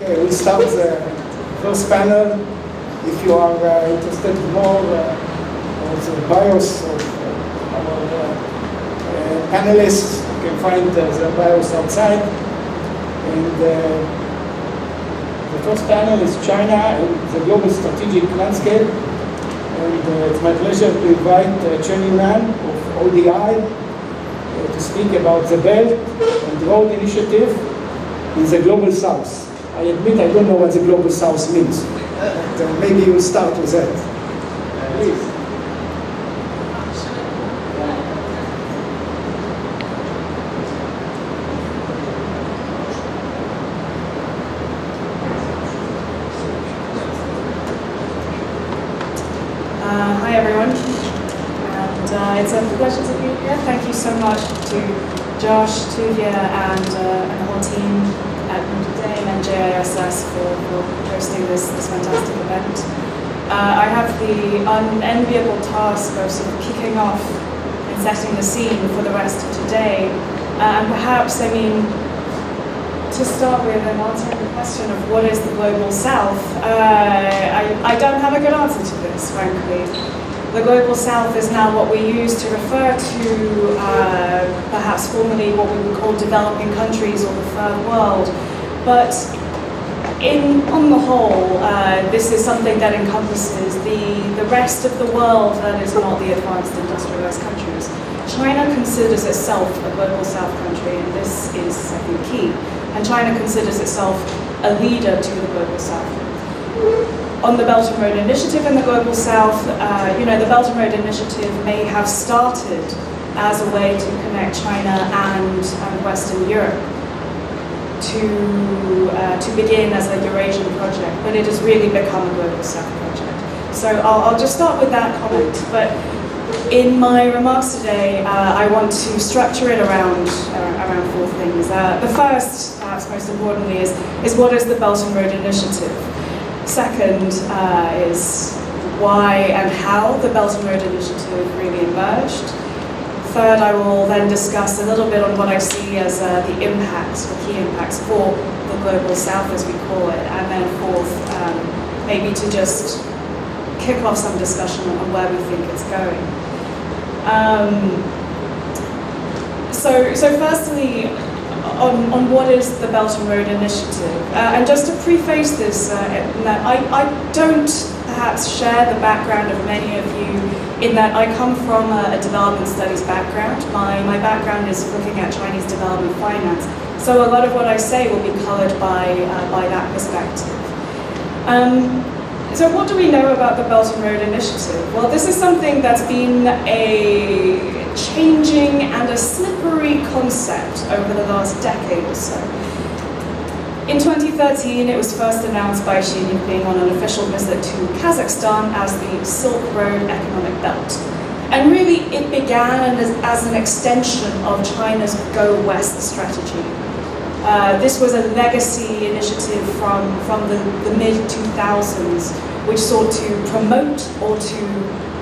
Okay, we'll start the first panel. If you are interested more on the bios of our panelists, you can find the bios outside. And the first panel is China and the global strategic landscape. And it's my pleasure to invite Chen Yunan of ODI to speak about the Belt and Road Initiative in the Global South. I admit I don't know what the Global South means, but maybe you'll start with that. Please. Hi everyone, and it's a pleasure to be here. Thank you so much to Josh, Tuvia, and the whole team at Notre Dame and JISS for hosting this fantastic event. I have the unenviable task of sort of kicking off and setting the scene for the rest of today. And perhaps, to start with and answering the question of what is the Global South, I don't have a good answer to this, frankly. The Global South is now what we use to refer to perhaps formerly what we would call developing countries or the Third World. But on the whole, this is something that encompasses the rest of the world that is not the advanced industrialized countries. China considers itself a Global South country, and this is, I think, key. And China considers itself a leader to the Global South. On the Belton Road Initiative in the Global South, the Belton Road Initiative may have started as a way to connect China and Western Europe to begin as a Eurasian project, but it has really become a Global South project. So I'll just start with that comment. But in my remarks today, I want to structure it around four things. The first, perhaps most importantly, is what is the Belton Road Initiative? Second is why and how the Belton Road Initiative really emerged. Third, I will then discuss a little bit on what I see as the impacts, or key impacts for the Global South, as we call it. And then fourth, maybe to just kick off some discussion on where we think it's going. So firstly, on what is the Belton Road Initiative. And just to preface this, that I don't perhaps share the background of many of you in that I come from a development studies background. My background is looking at Chinese development finance. So a lot of what I say will be colored by that perspective. So what do we know about the Belton Road Initiative? Well, this is something that's been a changing and a slippery concept over the last decade or so. In 2013, it was first announced by Xi Jinping on an official visit to Kazakhstan as the Silk Road Economic Belt. And really, it began as an extension of China's Go West strategy. This was a legacy initiative from the mid-2000s, which sought to promote or to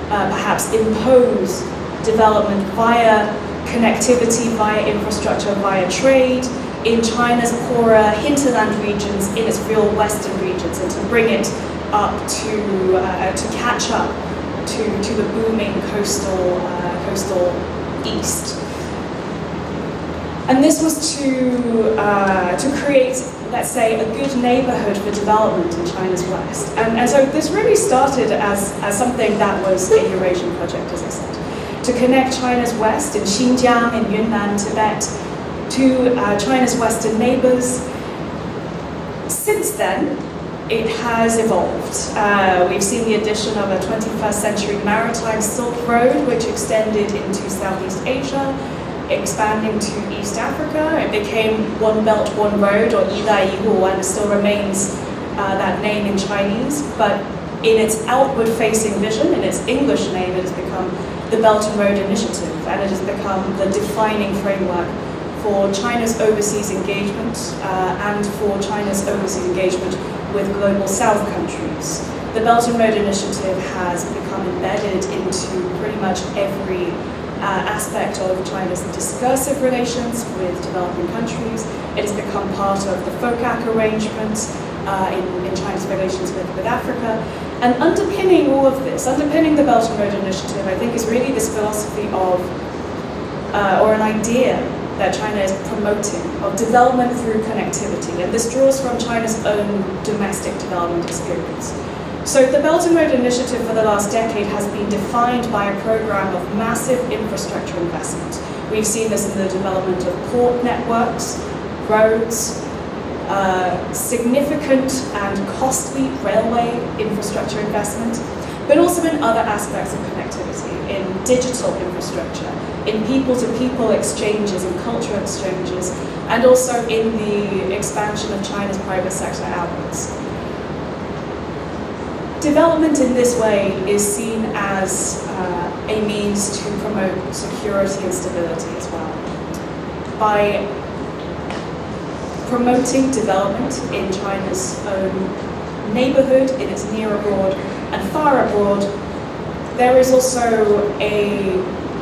perhaps impose development via connectivity, via infrastructure, via trade in China's poorer hinterland regions, in its real western regions, and to bring it up to catch up to the booming coastal east. And this was to create, let's say, a good neighborhood for development in China's west. And so this really started as something that was a Eurasian project, as I said, to connect China's west in Xinjiang, in Yunnan, Tibet, to China's western neighbors. Since then, it has evolved. We've seen the addition of a 21st century maritime Silk Road, which extended into Southeast Asia, expanding to East Africa. It became One Belt, One Road, or Yidaiyiwu, and it still remains that name in Chinese. But in its outward-facing vision, in its English name, it has become the Belton Road Initiative, and it has become the defining framework for China's overseas engagement and for China's overseas engagement with Global South countries. The Belton Road Initiative has become embedded into pretty much every aspect of China's discursive relations with developing countries. It has become part of the FOCAC arrangement in China's relations with Africa. And underpinning all of this, underpinning the Belt and Road Initiative, I think is really this philosophy of, or an idea that China is promoting, of development through connectivity. And this draws from China's own domestic development experience. So the Belt and Road Initiative for the last decade has been defined by a program of massive infrastructure investment. We've seen this in the development of port networks, roads, significant and costly railway infrastructure investment, but also in other aspects of connectivity, in digital infrastructure, in people-to-people exchanges and cultural exchanges, and also in the expansion of China's private sector outwards. Development in this way is seen as a means to promote security and stability as well. By promoting development in China's own neighborhood, in its near abroad and far abroad, there is also a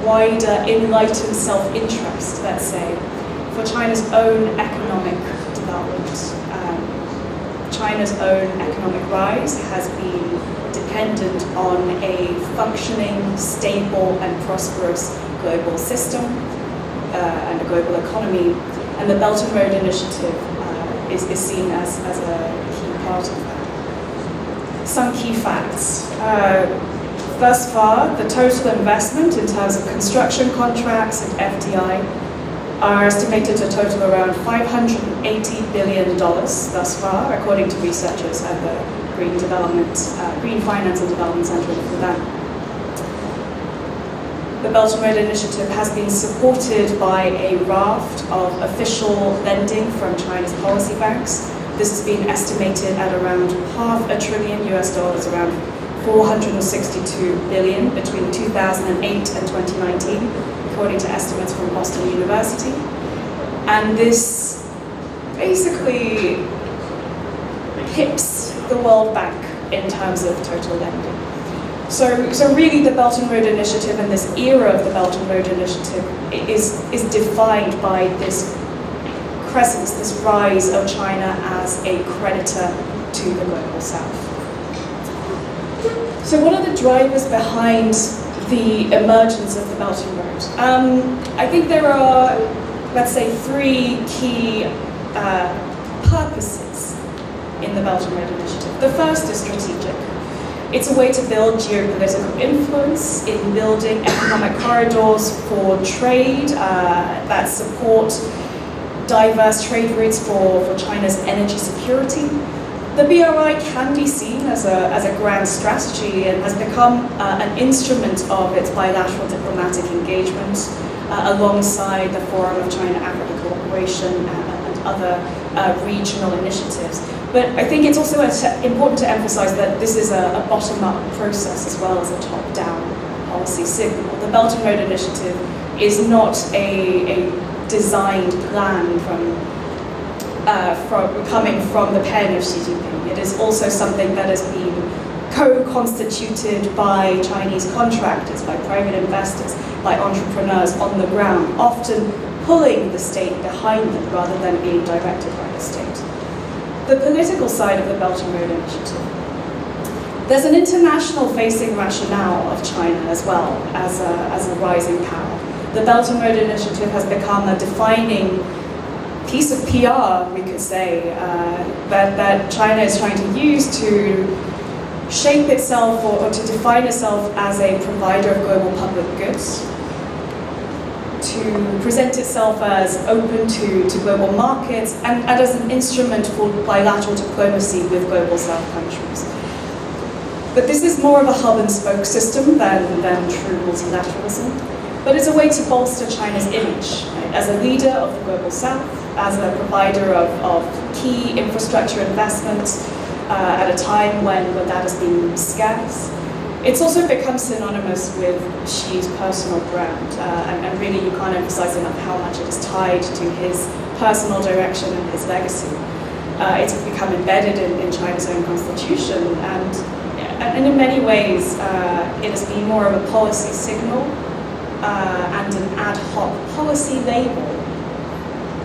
wider enlightened self-interest, let's say, for China's own economic development. China's own economic rise has been dependent on a functioning, stable and prosperous global system and a global economy, and the Belt and Road Initiative is seen as a key part of that. Some key facts. Thus far, the total investment in terms of construction contracts and FDI are estimated to total around $580 billion thus far, according to researchers at the Green Finance and Development Center in Fudan. The Belt and Road Initiative has been supported by a raft of official lending from China's policy banks. This has been estimated at around $500 billion US, around 462 billion between 2008 and 2019, according to estimates from Boston University. And this basically hips the World Bank in terms of total lending. So really the Belt and Road Initiative and this era of the Belt and Road Initiative is defined by this presence, this rise of China as a creditor to the global South. So what are the drivers behind the emergence of the Belt and Road? I think there are, let's say, three key purposes in the Belt and Road Initiative. The first is strategic. It's a way to build geopolitical influence in building economic corridors for trade that support diverse trade routes for China's energy security. The BRI can be seen as a grand strategy and has become an instrument of its bilateral diplomatic engagement alongside the Forum of China-Africa Cooperation and other regional initiatives. But I think it's also important to emphasize that this is a bottom-up process as well as a top-down policy signal. The Belt and Road Initiative is not a designed plan coming from the pen of Xi Jinping. It is also something that has been co-constituted by Chinese contractors, by private investors, by entrepreneurs on the ground, often pulling the state behind them rather than being directed by the state. The political side of the Belt and Road Initiative. There's an international facing rationale of China as well as a rising power. The Belt and Road Initiative has become a defining piece of PR, we could say, that China is trying to use to shape itself or to define itself as a provider of global public goods, to present itself as open to global markets and as an instrument for bilateral diplomacy with global South countries. But this is more of a hub and spoke system than true multilateralism. But it's a way to bolster China's image, right, as a leader of the global South, as a provider of key infrastructure investments at a time when that has been scarce. It's also become synonymous with Xi's personal brand, and really you can't emphasize enough how much it is tied to his personal direction and his legacy. It's become embedded in China's own constitution, and in many ways it has been more of a policy signal and an ad hoc policy label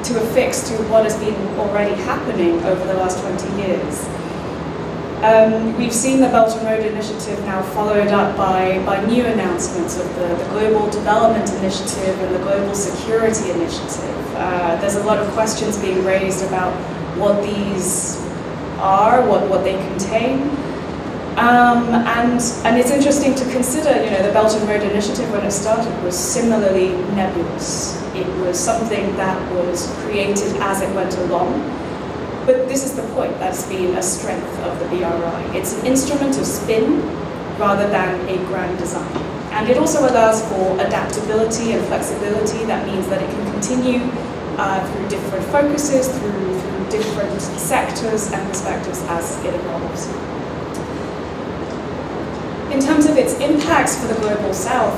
to affix to what has been already happening over the last 20 years. We've seen the Belt and Road Initiative now followed up by new announcements of the Global Development Initiative and the Global Security Initiative. There's a lot of questions being raised about what these are, what they contain. And it's interesting to consider, the Belt and Road Initiative when it started was similarly nebulous. It was something that was created as it went along. But this is the point that's been a strength of the BRI. It's an instrument of spin rather than a grand design. And it also allows for adaptability and flexibility. That means that it can continue through different focuses, through different sectors and perspectives as it evolves. In terms of its impacts for the Global South,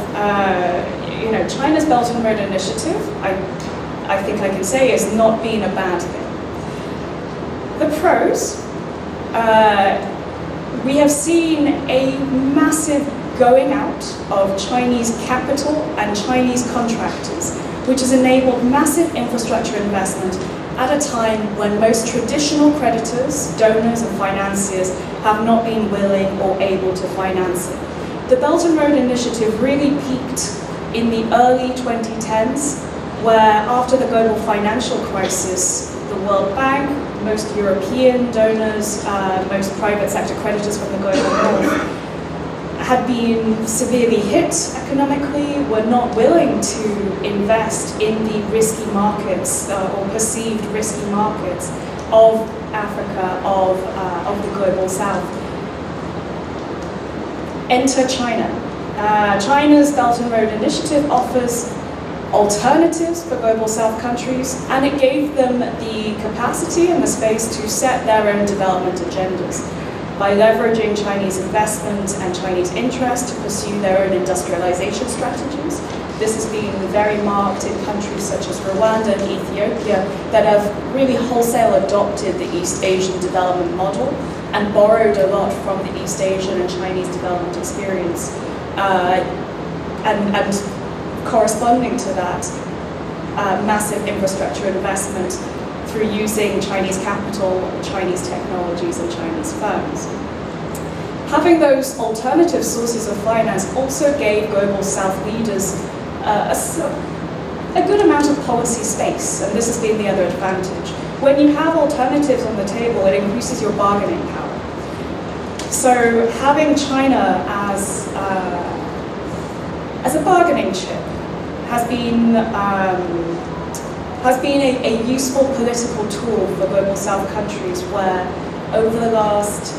China's Belt and Road Initiative, I think I can say, has not been a bad thing. The pros, we have seen a massive going out of Chinese capital and Chinese contractors, which has enabled massive infrastructure investment at a time when most traditional creditors, donors and financiers have not been willing or able to finance it. The Belt and Road Initiative really peaked in the early 2010s, where after the global financial crisis, the World Bank, most European donors, most private sector creditors from the global north had been severely hit economically, were not willing to invest in the risky markets or perceived risky markets of Africa, of the global south. Enter China. China's Belt and Road Initiative offers alternatives for global south countries, and it gave them the capacity and the space to set their own development agendas by leveraging Chinese investment and Chinese interest to pursue their own industrialization strategies. This has been very marked in countries such as Rwanda and Ethiopia that have really wholesale adopted the East Asian development model and borrowed a lot from the East Asian and Chinese development experience. And corresponding to that, massive infrastructure investment through using Chinese capital, Chinese technologies, and Chinese firms. Having those alternative sources of finance also gave Global South leaders a good amount of policy space, and this has been the other advantage. When you have alternatives on the table, it increases your bargaining power. So having China as a bargaining chip has been a useful political tool for Global South countries where over the last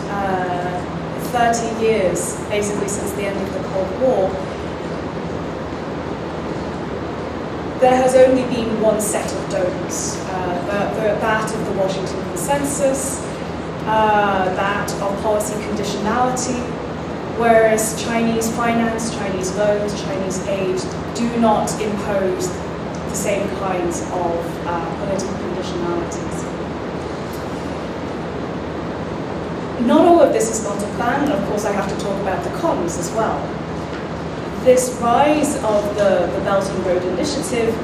30 years, basically since the end of the Cold War, there has only been one set of donors, that of the Washington Consensus, that of policy conditionality, whereas Chinese finance, Chinese loans, Chinese aid do not impose the same kinds of political conditionalities. Not all of this is not a plan, and of course I have to talk about the cons as well. This rise of the Belt and Road Initiative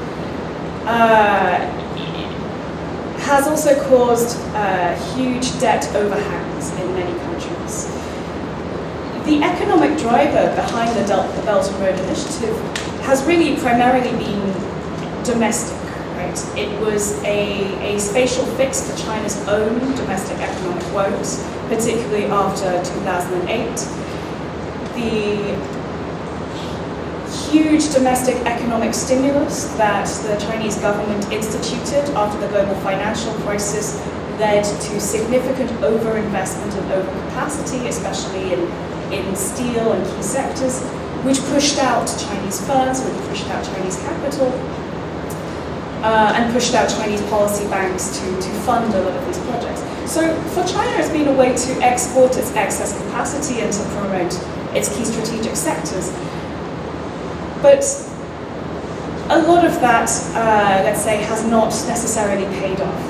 has also caused huge debt overhangs in many countries. The economic driver behind the Belt and Road Initiative has really primarily been domestic, right? It was a spatial fix for China's own domestic economic woes, particularly after 2008. The huge domestic economic stimulus that the Chinese government instituted after the global financial crisis led to significant overinvestment and overcapacity, especially in steel and key sectors, which pushed out Chinese firms, which pushed out Chinese capital, and pushed out Chinese policy banks to fund a lot of these projects. So for China, it's been a way to export its excess capacity and to promote its key strategic sectors. But a lot of that, let's say, has not necessarily paid off.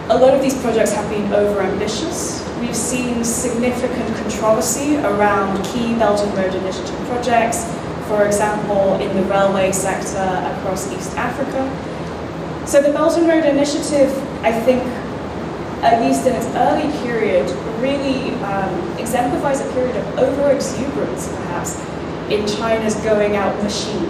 A lot of these projects have been overambitious. We've seen significant controversy around key Belt and Road Initiative projects, for example, in the railway sector across East Africa. So the Belt and Road Initiative, I think, at least in its early period, really exemplifies a period of over-exuberance, perhaps, in China's going out machine.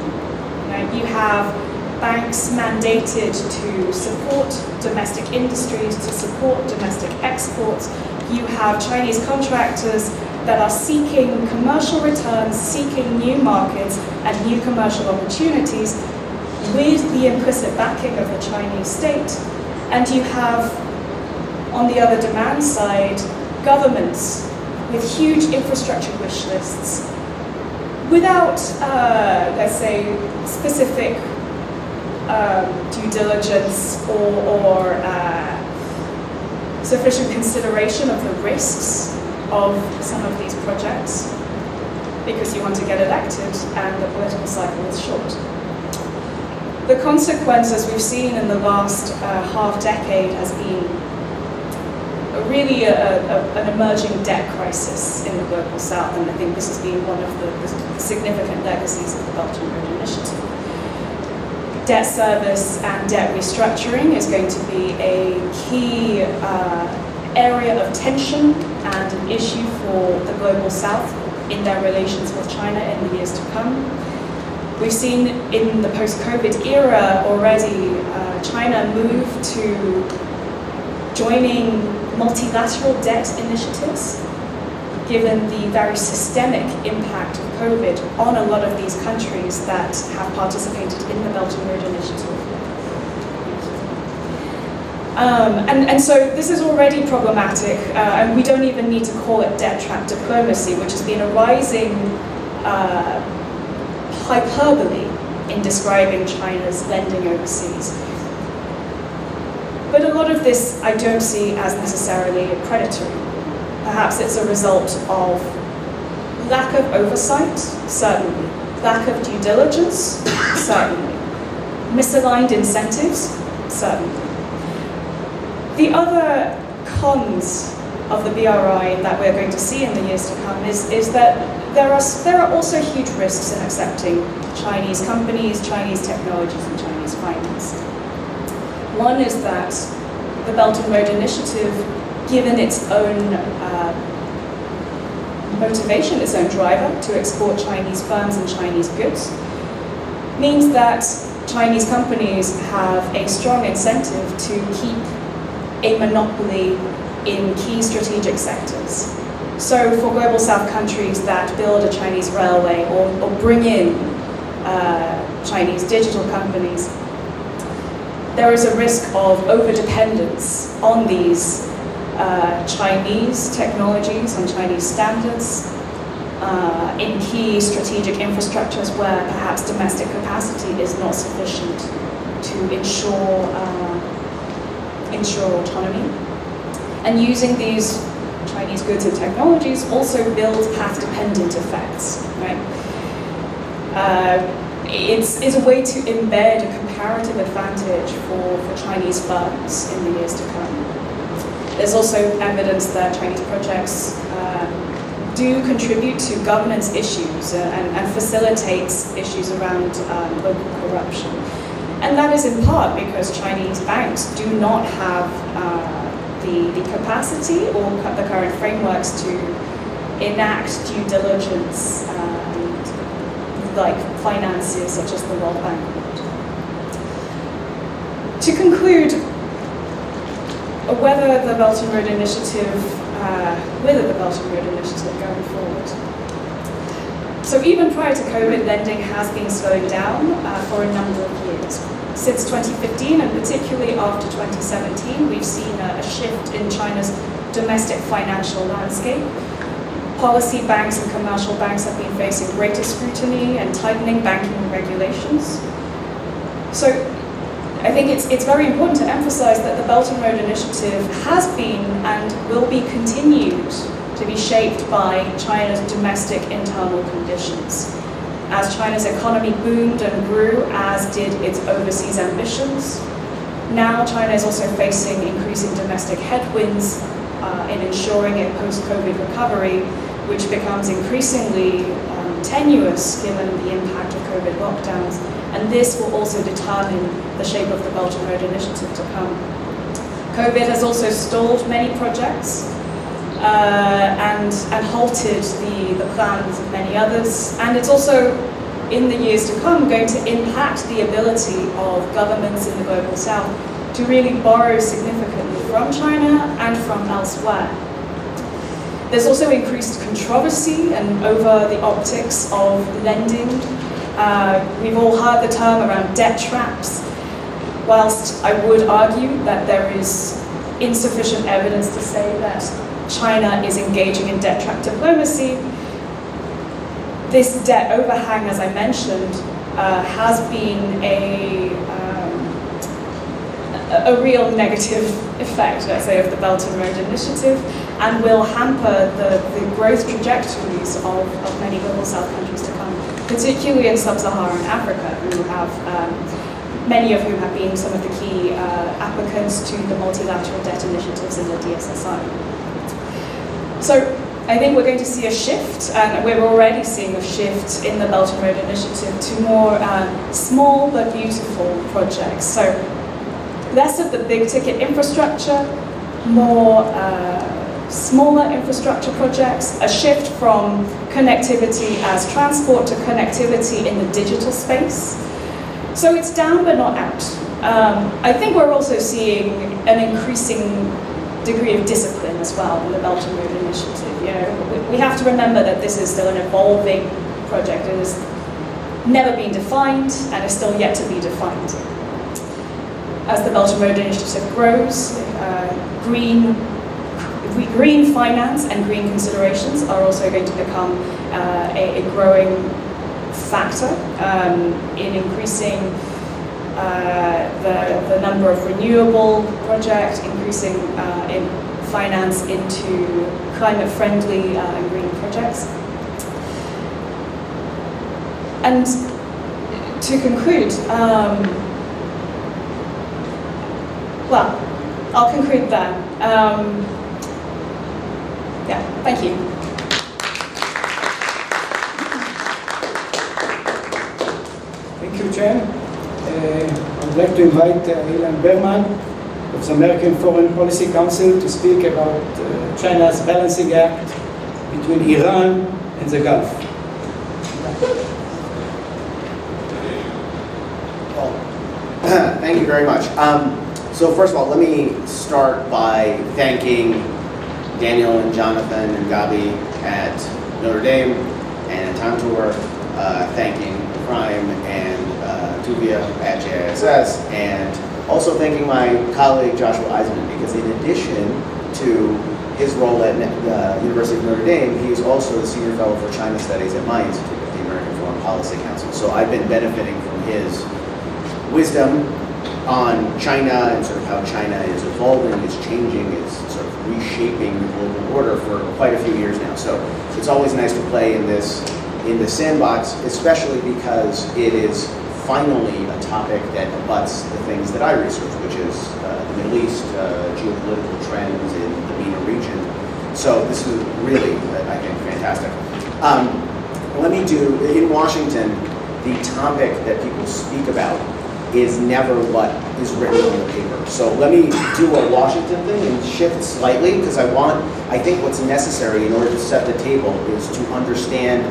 You have banks mandated to support domestic industries, to support domestic exports. You have Chinese contractors that are seeking commercial returns, seeking new markets and new commercial opportunities with the implicit backing of the Chinese state. And you have, on the other demand side, governments with huge infrastructure wish lists without, let's say, specific due diligence or sufficient consideration of the risks of some of these projects, because you want to get elected and the political cycle is short. The consequences we've seen in the last half-decade has been really an emerging debt crisis in the global south, and I think this has been one of the significant legacies of the Belgian Road Initiative. Debt service and debt restructuring is going to be a key area of tension and an issue for the global south in their relations with China in the years to come. We've seen in the post-COVID era already China move to joining multilateral debt initiatives, given the very systemic impact of COVID on a lot of these countries that have participated in the Belgian Road Initiative. And so this is already problematic, and we don't even need to call it debt trap diplomacy, which has been a rising hyperbole in describing China's lending overseas. But a lot of this I don't see as necessarily predatory. Perhaps it's a result of lack of oversight, certainly. Lack of due diligence, certainly. Misaligned incentives, certainly. The other cons of the BRI that we're going to see in the years to come is that there are also huge risks in accepting Chinese companies, Chinese technologies, and Chinese finance. One is that the Belt and Road Initiative, given its own motivation, its own driver to export Chinese firms and Chinese goods, means that Chinese companies have a strong incentive to keep a monopoly in key strategic sectors. So for global south countries that build a Chinese railway or bring in Chinese digital companies, there is a risk of over-dependence on these Chinese technologies and Chinese standards in key strategic infrastructures where perhaps domestic capacity is not sufficient to ensure autonomy. And using these Chinese goods and technologies also builds path-dependent effects, right? It's a way to embed a comparative advantage for Chinese firms in the years to come. There's also evidence that Chinese projects do contribute to governance issues and facilitates issues around local corruption. And that is in part because Chinese banks do not have the capacity or the current frameworks to enact due diligence like finances such as the World Bank would. To conclude, whether the Belt and Road Initiative going forward. So even prior to COVID, lending has been slowing down for a number of years. Since 2015, and particularly after 2017, we've seen a shift in China's domestic financial landscape. Policy banks and commercial banks have been facing greater scrutiny and tightening banking regulations. So I think it's very important to emphasize that the Belt and Road Initiative has been and will be continued to be shaped by China's domestic internal conditions. As China's economy boomed and grew, as did its overseas ambitions, now China is also facing increasing domestic headwinds in ensuring a post-COVID recovery, which becomes increasingly tenuous given the impact of COVID lockdowns, and this will also determine the shape of the Belt and Road Initiative to come. COVID has also stalled many projects and halted the plans of many others, and it's also, in the years to come, going to impact the ability of governments in the Global South to really borrow significantly from China and from elsewhere. There's also increased controversy and over the optics of lending. We've all heard the term around debt traps. Whilst I would argue that there is insufficient evidence to say that China is engaging in debt trap diplomacy, this debt overhang, as I mentioned, has been a real negative effect, let's say, of the Belt and Road Initiative, and will hamper the growth trajectories of many Global South countries to come, particularly in sub-Saharan Africa, who have, many of whom have been some of the key applicants to the multilateral debt initiatives in the DSSI. So I think we're going to see a shift, and we're already seeing a shift in the Belt and Road Initiative to more small but beautiful projects. So less of the big ticket infrastructure, more smaller infrastructure projects, a shift from connectivity as transport to connectivity in the digital space. So it's down but not out. I think we're also seeing an increasing degree of discipline as well in the Belt and Road Initiative. You know, we have to remember that this is still an evolving project. It has never been defined and is still yet to be defined. As the Belt and Road Initiative grows, green finance and green considerations are also going to become a growing factor in increasing the number of renewable projects, increasing in finance into climate-friendly and green projects. And to conclude, well, I'll conclude there. Yeah, thank you. Thank you, Chen. I'd like to invite Ilan Berman of the American Foreign Policy Council to speak about China's balancing act between Iran and the Gulf. Well, thank you very much. So first of all, let me start by thanking Daniel and Jonathan and Gabi at Notre Dame and Tantour, thanking Prime and Tuvia at JISS, and also thanking my colleague Joshua Eisenman, because in addition to his role at the University of Notre Dame, he is also the Senior Fellow for China Studies at my institute, at the American Foreign Policy Council. So I've been benefiting from his wisdom on China and sort of how China is evolving, is changing, is sort of reshaping the global order for quite a few years now. So it's always nice to play in this sandbox, especially because it is finally a topic that abuts the things that I research, which is the Middle East, geopolitical trends in the MENA region. So this is really, I think, fantastic. In Washington, the topic that people speak about is never what is written on the paper. So let me do a Washington thing and shift slightly, because I think what's necessary in order to set the table is to understand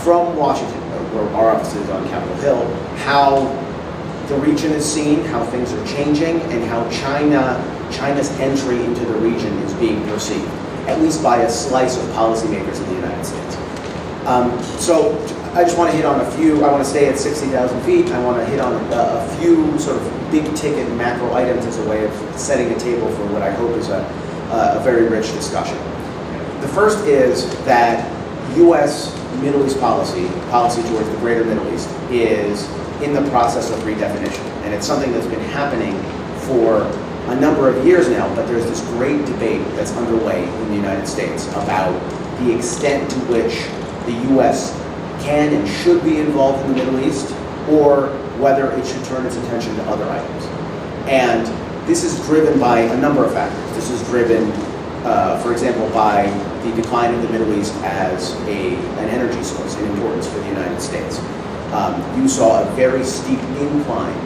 from Washington, where our office is on Capitol Hill, how the region is seen, how things are changing, and how China's entry into the region is being perceived, at least by a slice of policymakers in the United States. So I just want to hit on a few. I want to stay at 60,000 feet. I want to hit on a few sort of big ticket macro items as a way of setting a table for what I hope is a very rich discussion. The first is that U.S. Middle East policy towards the greater Middle East is in the process of redefinition. And it's something that's been happening for a number of years now, but there's this great debate that's underway in the United States about the extent to which the U.S. can and should be involved in the Middle East, or whether it should turn its attention to other items. And this is driven by a number of factors. This is driven for example, by the decline of the Middle East as an energy source in importance for the United States. You saw a very steep incline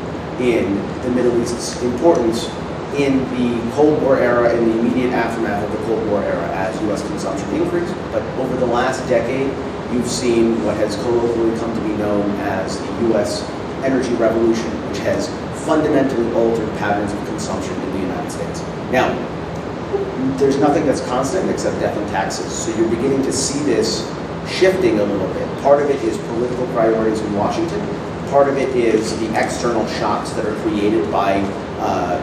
in the Middle East's importance in the Cold War era, in the immediate aftermath of the Cold War era, as U.S. consumption increased. But over the last decade, you've seen what has colloquially come to be known as the U.S. energy revolution, which has fundamentally altered patterns of consumption in the United States. Now, there's nothing that's constant except death and taxes. So you're beginning to see this shifting a little bit. Part of it is political priorities in Washington. Part of it is the external shocks that are created by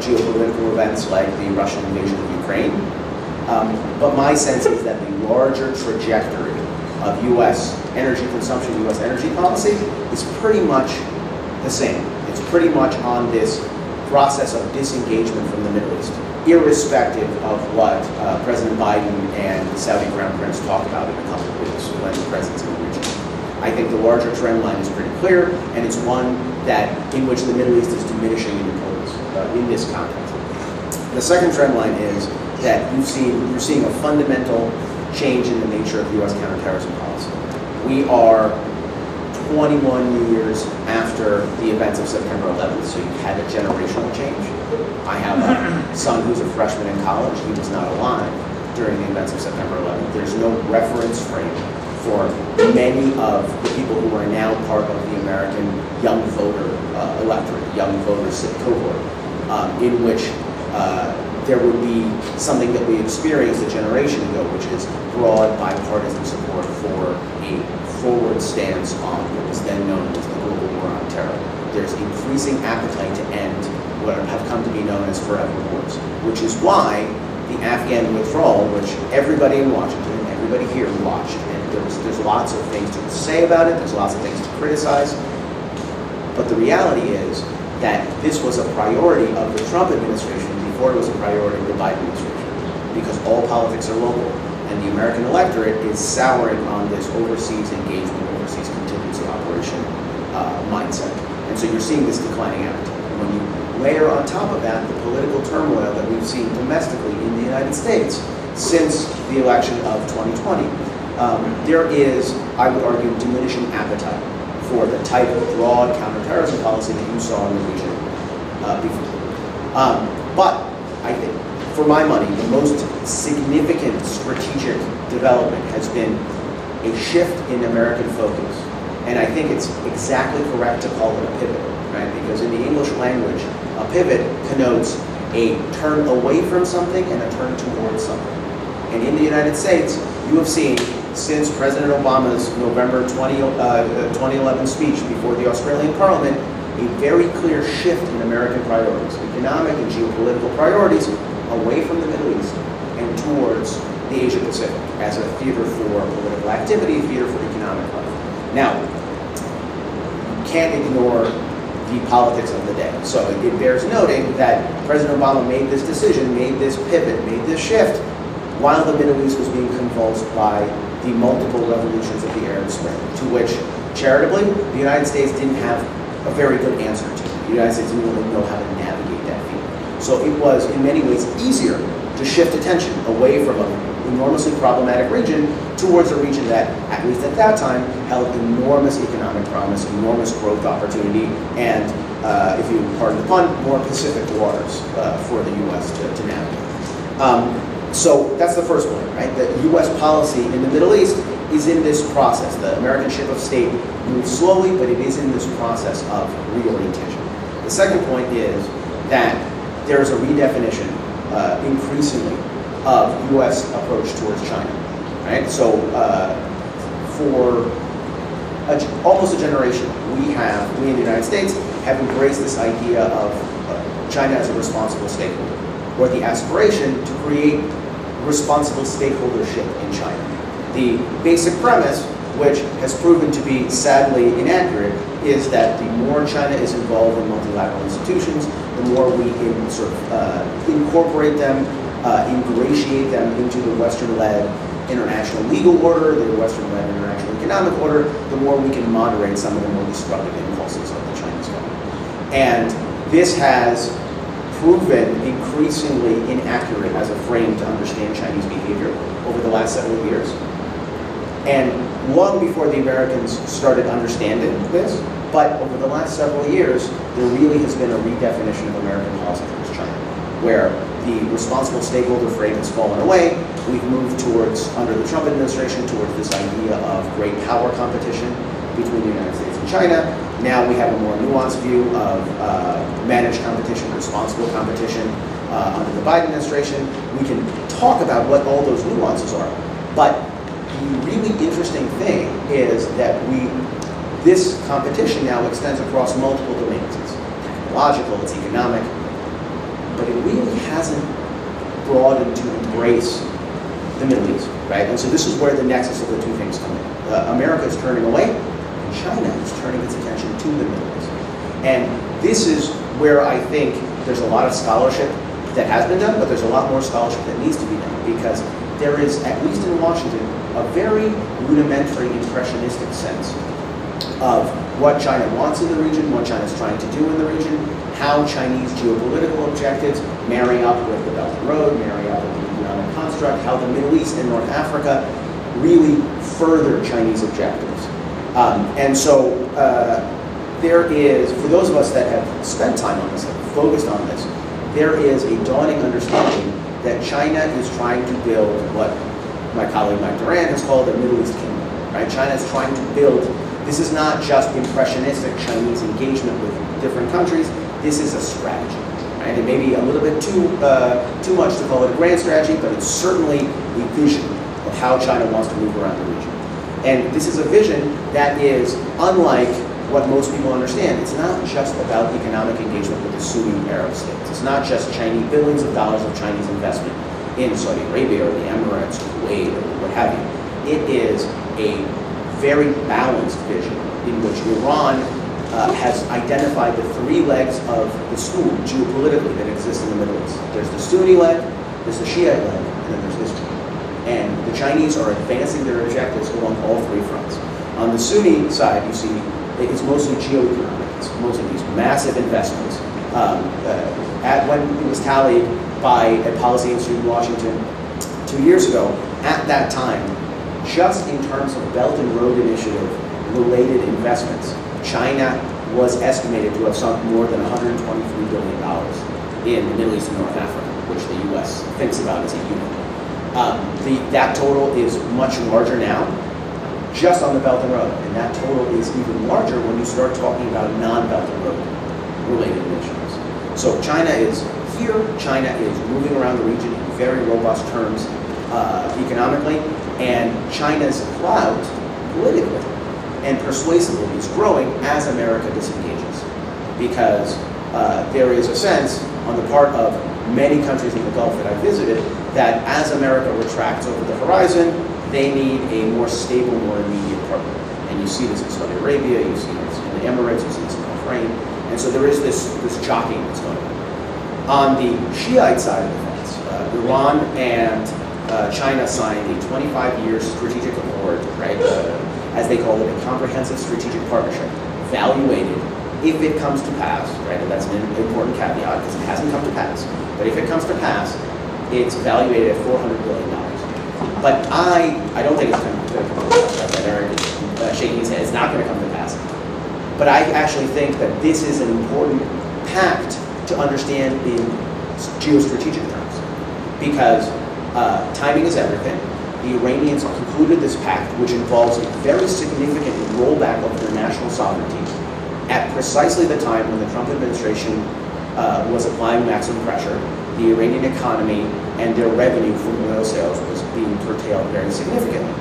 geopolitical events like the Russian invasion of Ukraine. But my sense is that the larger trajectory of U.S. energy consumption, U.S. energy policy is pretty much the same. It's pretty much on this process of disengagement from the Middle East, irrespective of what President Biden and the Saudi Crown Prince talk about in a couple of weeks when the president's in the region. I think the larger trend line is pretty clear, and it's one in which the Middle East is diminishing in importance in this context. The second trend line is that you're seeing a fundamental change in the nature of U.S. counterterrorism policy. We are 21 years after the events of September 11th, so you've had a generational change. I have a son who's a freshman in college. He was not alive during the events of September 11th. There's no reference frame for many of the people who are now part of the American young voter electorate, young voter cohort, in which there would be something that we experienced a generation ago, which is broad bipartisan support for a forward stance on what was then known as the global war on terror. There's increasing appetite to end what have come to be known as forever wars, which is why the Afghan withdrawal, which everybody in Washington, everybody here watched, and there's lots of things to say about it, there's lots of things to criticize, but the reality is that this was a priority of the Trump administration before it was a priority of the Biden administration, because all politics are local, and the American electorate is souring on this overseas engagement, overseas contingency operation mindset. And so you're seeing this declining appetite. And when you layer on top of that the political turmoil that we've seen domestically in the United States since the election of 2020, there is, I would argue, diminishing appetite for the type of broad counterterrorism policy that you saw in the region before. But I think, for my money, the most significant strategic development has been a shift in American focus. And I think it's exactly correct to call it a pivot, right? Because in the English language, a pivot connotes a turn away from something and a turn towards something. And in the United States, you have seen, since President Obama's November 2011 speech before the Australian Parliament, a very clear shift in American priorities, economic and geopolitical priorities, away from the Middle East and towards the Asia Pacific as a theater for political activity, a theater for economic life. Now, you can't ignore the politics of the day. So it bears noting that President Obama made this decision, made this pivot, made this shift, while the Middle East was being convulsed by the multiple revolutions of the Arab Spring, to which, charitably, the United States didn't have a very good answer to. The United States didn't really know how to navigate that field. So it was, in many ways, easier to shift attention away from an enormously problematic region towards a region that, at least at that time, held enormous economic promise, enormous growth opportunity, and, if you pardon the pun, more Pacific waters for the U.S. to navigate. So that's the first point, right? The U.S. policy in the Middle East is in this process. The American ship of state moves slowly, but it is in this process of reorientation. The second point is that there is a redefinition, increasingly, of U.S. approach towards China, right? So for almost a generation, we in the United States have embraced this idea of China as a responsible stakeholder, or the aspiration to create responsible stakeholdership in China. The basic premise, which has proven to be sadly inaccurate, is that the more China is involved in multilateral institutions, the more we can sort of incorporate them, ingratiate them into the Western-led international legal order, the Western-led international economic order, the more we can moderate some of the more destructive impulses of the Chinese government. And this has proven increasingly inaccurate as a frame to understand Chinese behavior over the last several years. And long before the Americans started understanding this, but over the last several years, there really has been a redefinition of American policy towards China, where the responsible stakeholder frame has fallen away. We've moved towards, under the Trump administration, towards this idea of great power competition between the United States and China. Now we have a more nuanced view of managed competition, responsible competition under the Biden administration. We can talk about what all those nuances are, but the really interesting thing is that this competition now extends across multiple domains. It's technological, it's economic, but it really hasn't broadened to embrace the Middle East, right? And so this is where the nexus of the two things come in. America is turning away, and China is turning its attention to the Middle East. And this is where I think there's a lot of scholarship that has been done, but there's a lot more scholarship that needs to be done, because there is, at least in Washington, a very rudimentary impressionistic sense of what China wants in the region, what China's trying to do in the region, how Chinese geopolitical objectives marry up with the Belton Road, marry up with the economic construct, how the Middle East and North Africa really further Chinese objectives. And so there is, for those of us that have spent time on this, have focused on this, there is a dawning understanding that China is trying to build what my colleague Mike Duran has called the Middle East Kingdom, right? China is trying to build, this is not just impressionistic Chinese engagement with different countries, this is a strategy, right? It may be a little bit too much to call it a grand strategy, but it's certainly a vision of how China wants to move around the region. And this is a vision that is unlike what most people understand. It's not just about economic engagement with the Sunni Arab states. It's not just Chinese billions of dollars of Chinese investment in Saudi Arabia or the Emirates or Kuwait or what have you. It is a very balanced vision in which Iran has identified the three legs of the stool geopolitically that exist in the Middle East. There's the Sunni leg, there's the Shiite leg, and then there's Israel. And the Chinese are advancing their objectives along all three fronts. On the Sunni side, you see it's mostly geoeconomic. It's mostly these massive investments. When it was tallied by a policy institute in Washington 2 years ago, at that time, just in terms of Belton Road Initiative related investments, China was estimated to have sunk more than $123 billion in the Middle East and North Africa, which the U.S. thinks about as a unit. That total is much larger now, just on the Belton Road, and that total is even larger when you start talking about non-Belton Road related initiatives. So China is here, China is moving around the region in very robust terms economically, and China's clout politically and persuasively is growing as America disengages, because there is a sense on the part of many countries in the Gulf that I visited that as America retracts over the horizon, they need a more stable, more immediate partner. And you see this in Saudi Arabia, you see this in the Emirates, you see this in Bahrain. And so there is this jockeying that's going on. On the Shiite side of the fence, Iran and China signed a 25-year strategic accord, right? As they call it, a comprehensive strategic partnership, valuated if it comes to pass, right? And that's an important caveat because it hasn't come to pass. But if it comes to pass, it's valuated at $400 billion. But I don't think it's going to come to pass. Eric is shaking his head. It's not going to come to pass. But I actually think that this is an important pact to understand in geostrategic terms, because timing is everything. The Iranians concluded this pact, which involves a very significant rollback of their national sovereignty at precisely the time when the Trump administration was applying maximum pressure. The Iranian economy and their revenue from oil sales was being curtailed very significantly.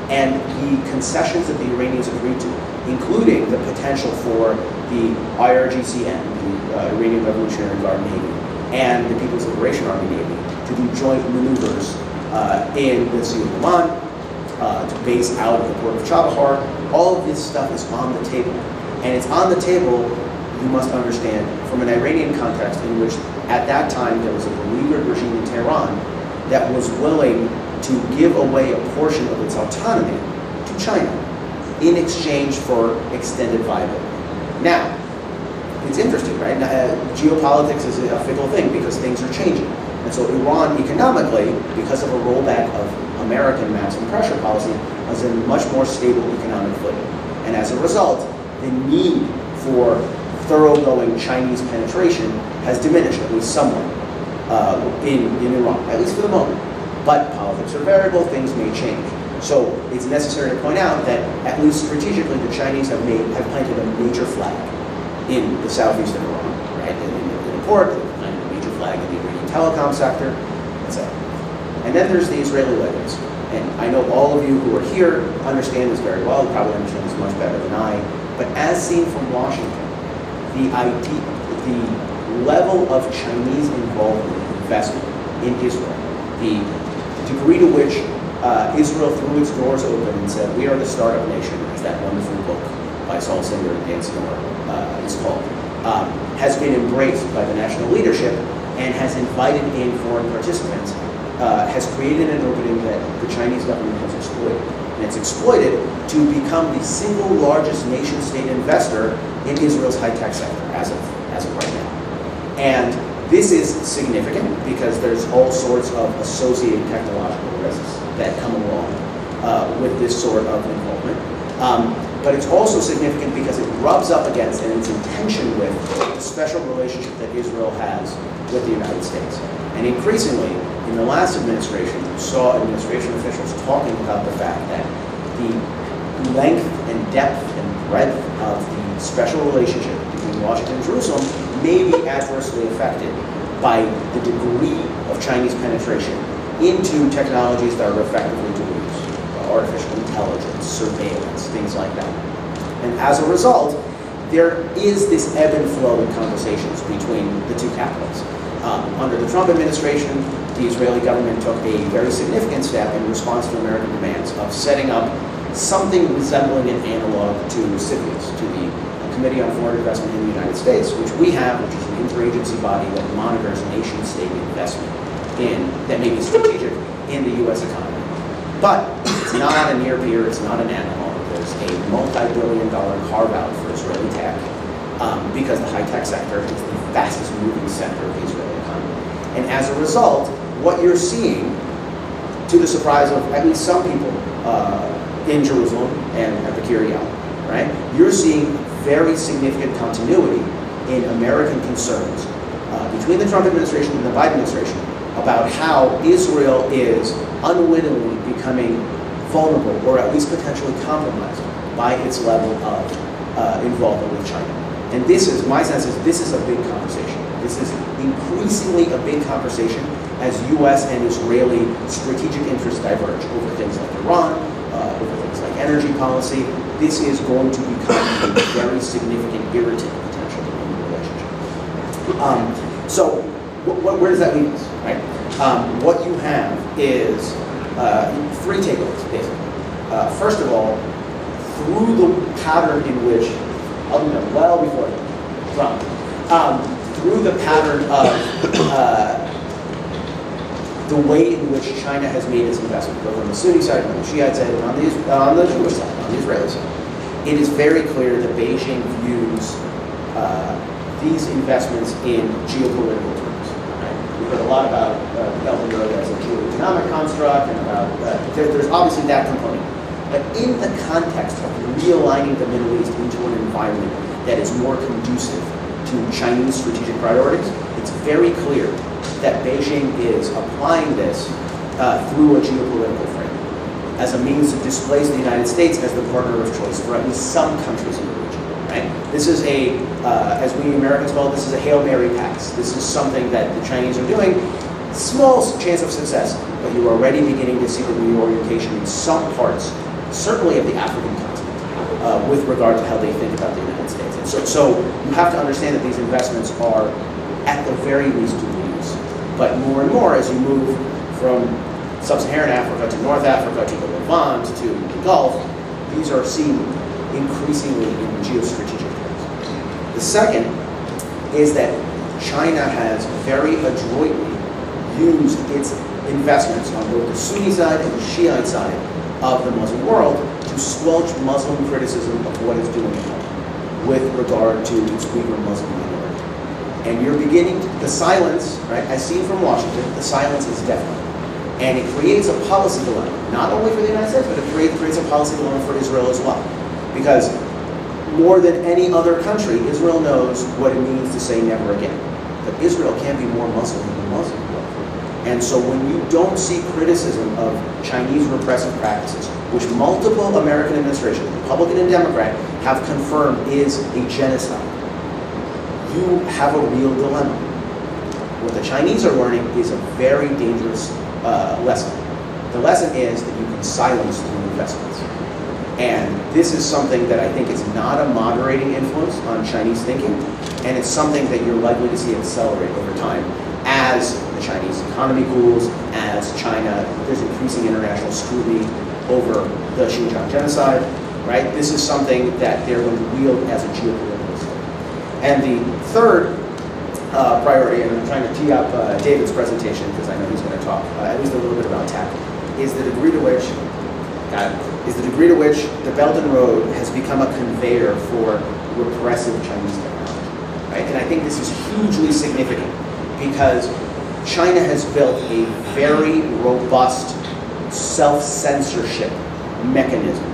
And the concessions that the Iranians agreed to, including the potential for the IRGC-N, the Iranian Revolutionary Guard Navy, and the People's Liberation Army Navy, to do joint maneuvers in the Sea of Oman, to base out of the port of Chabahar. All of this stuff is on the table. And it's on the table, you must understand, from an Iranian context in which at that time there was a beleaguered regime in Tehran that was willing to give away a portion of its autonomy to China in exchange for extended viability. Now, it's interesting, right? Geopolitics is a fickle thing because things are changing. And so Iran, economically, because of a rollback of American maximum pressure policy, is in much more stable economic footing. And as a result, the need for thoroughgoing Chinese penetration has diminished, at least somewhat, in Iran, at least for the moment. But politics are variable, things may change. So it's necessary to point out that, at least strategically, the Chinese have planted a major flag in the southeast of Iran, right? In a port, they've planted a major flag in the Iranian telecom sector, etc. And then there's the Israeli legacy. And I know all of you who are here understand this very well. You probably understand this much better than I. But as seen from Washington, the level of Chinese involvement and investment in Israel, the degree to which Israel threw its doors open and said, "We are the startup nation," as that wonderful book by Saul Singer and Dan Snore is called, has been embraced by the national leadership and has invited in foreign participants, has created an opening that the Chinese government has exploited. And it's exploited to become the single largest nation-state investor in Israel's high-tech sector as of right now. And this is significant because there's all sorts of associated technological risks that come along with this sort of involvement. But it's also significant because it rubs up against and it's in tension with the special relationship that Israel has with the United States. And increasingly, in the last administration, you saw administration officials talking about the fact that the length and depth and breadth of the special relationship between Washington and Jerusalem may be adversely affected by the degree of Chinese penetration into technologies that are effectively dual use, artificial intelligence, surveillance, things like that. And as a result, there is this ebb and flow in conversations between the two capitals. Under the Trump administration, the Israeli government took a very significant step in response to American demands of setting up something resembling an analog to CFIUS, to the Committee on Foreign Investment in the United States, which we have, which is an interagency body that monitors nation-state investment that may be strategic in the U.S. economy. But it's not a near peer, it's not an analog. There's a multi-billion-dollar carve-out for Israeli tech because the high-tech sector is the fastest moving sector of the Israeli economy. And as a result, what you're seeing, to the surprise of at least some people in Jerusalem and at the Keough, right? You're seeing very significant continuity in American concerns between the Trump administration and the Biden administration about how Israel is unwittingly becoming vulnerable or at least potentially compromised by its level of involvement with China. And this is, my sense is, this is a big conversation. This is increasingly a big conversation as U.S. and Israeli strategic interests diverge over things like Iran, over things like energy policy. This is going to become a very significant irritant potentially in the relationship. So where does that leave us, right? What you have is three takeaways, basically. First of all, through the pattern in which, well before Trump, through the pattern of the way in which China has made its investment, both on the Sunni side, on the Shiite side, and on the Jewish side, on the Israeli side, it is very clear that Beijing views these investments in geopolitical terms. Right? We've heard a lot about Belton as a geoeconomic construct, and about there's obviously that component. But in the context of realigning the Middle East into an environment that is more conducive to Chinese strategic priorities, it's very clear that Beijing is applying this through a geopolitical frame as a means to displace the United States as the partner of choice for at least some countries in the region. Right? This is as we Americans call it, this is a Hail Mary pass. This is something that the Chinese are doing. Small chance of success, but you are already beginning to see the reorientation in some parts, certainly of the African continent, with regard to how they think about the United States. And so you have to understand that these investments are, at the very least, dual use. But more and more, as you move from sub-Saharan Africa to North Africa to the Levant to the Gulf, these are seen increasingly in geostrategic terms. The second is that China has very adroitly used its investments on both the Sunni side and the Shiite side of the Muslim world to squelch Muslim criticism of what it's doing at home. with regard to its Uyghur Muslim minority. And you're beginning, the silence, right, as seen from Washington, the silence is deafening. And it creates a policy dilemma, not only for the United States, but it creates a policy dilemma for Israel as well. Because more than any other country, Israel knows what it means to say never again. But Israel can't be more Muslim than the Muslim world. And so when you don't see criticism of Chinese repressive practices, which multiple American administrations, Republican and Democrat, have confirmed is a genocide, you have a real dilemma. What the Chinese are learning is a very dangerous lesson. The lesson is that you can silence through investments. And this is something that I think is not a moderating influence on Chinese thinking, and it's something that you're likely to see accelerate over time as the Chinese economy cools, as there's increasing international scrutiny over the Xinjiang genocide, right? This is something that they're going to wield as a geopolitical threat. And the third priority, and I'm trying to tee up David's presentation because I know he's going to talk at least a little bit about tech, is the degree to which the Belton Road has become a conveyor for repressive Chinese technology, right? And I think this is hugely significant because China has built a very robust self-censorship mechanism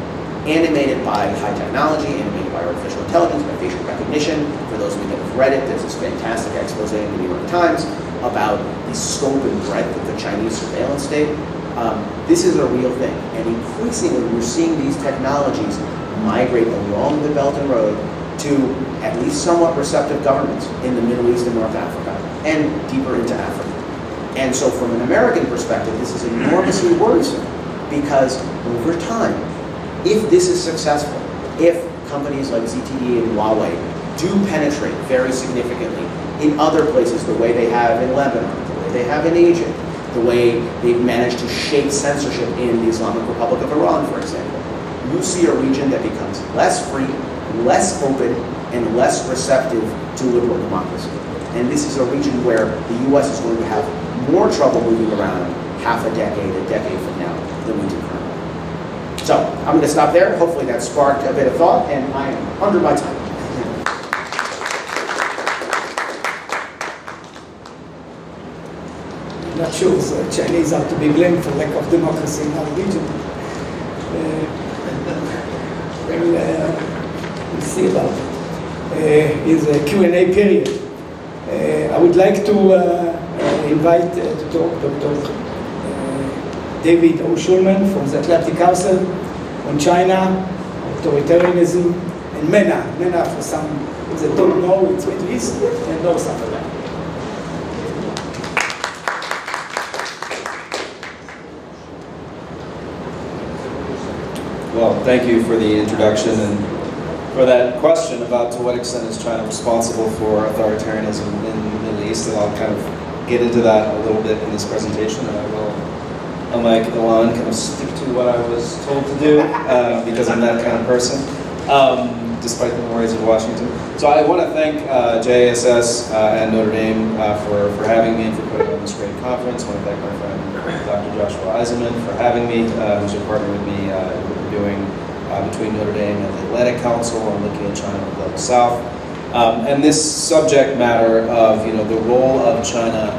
animated by high technology, animated by artificial intelligence, by facial recognition. For those of you that have read it, there's this fantastic expose in the New York Times about the scope and breadth of the Chinese surveillance state. This is a real thing, and increasingly we're seeing these technologies migrate along the Belton Road to at least somewhat receptive governments in the Middle East and North Africa, and deeper into Africa. And so from an American perspective, this is enormously worrisome, because over time, if this is successful, if companies like ZTE and Huawei do penetrate very significantly in other places, the way they have in Lebanon, the way they have in Egypt, the way they've managed to shape censorship in the Islamic Republic of Iran, for example, you see a region that becomes less free, less open, and less receptive to liberal democracy. And this is a region where the US is going to have more trouble moving around half a decade from now than we do currently. So I'm going to stop there. Hopefully that sparked a bit of thought, and I am under my time. I'm not sure the Chinese are to be blamed for lack of democracy in our region. We'll see about it. Is a Q&A period. I would like to invite to talk Dr. David O. Schulman from the Atlantic Council on China, authoritarianism, and MENA. MENA, for some who don't know, it's Middle East and North Africa. Well, thank you for the introduction and for that question about to what extent is China responsible for authoritarianism in the Middle East, and I'll kind of get into that a little bit in this presentation, and I will, unlike Ilan, kind of stick to what I was told to do because I'm that kind of person, despite the mores of Washington. So I want to thank JASS and Notre Dame for having me and for putting on this great conference. I want to thank my friend Dr. Joshua Eisenman for having me, who's a partner with me in what we're doing between Notre Dame and the Atlantic Council on looking at China and the Global South. And this subject matter of the role of China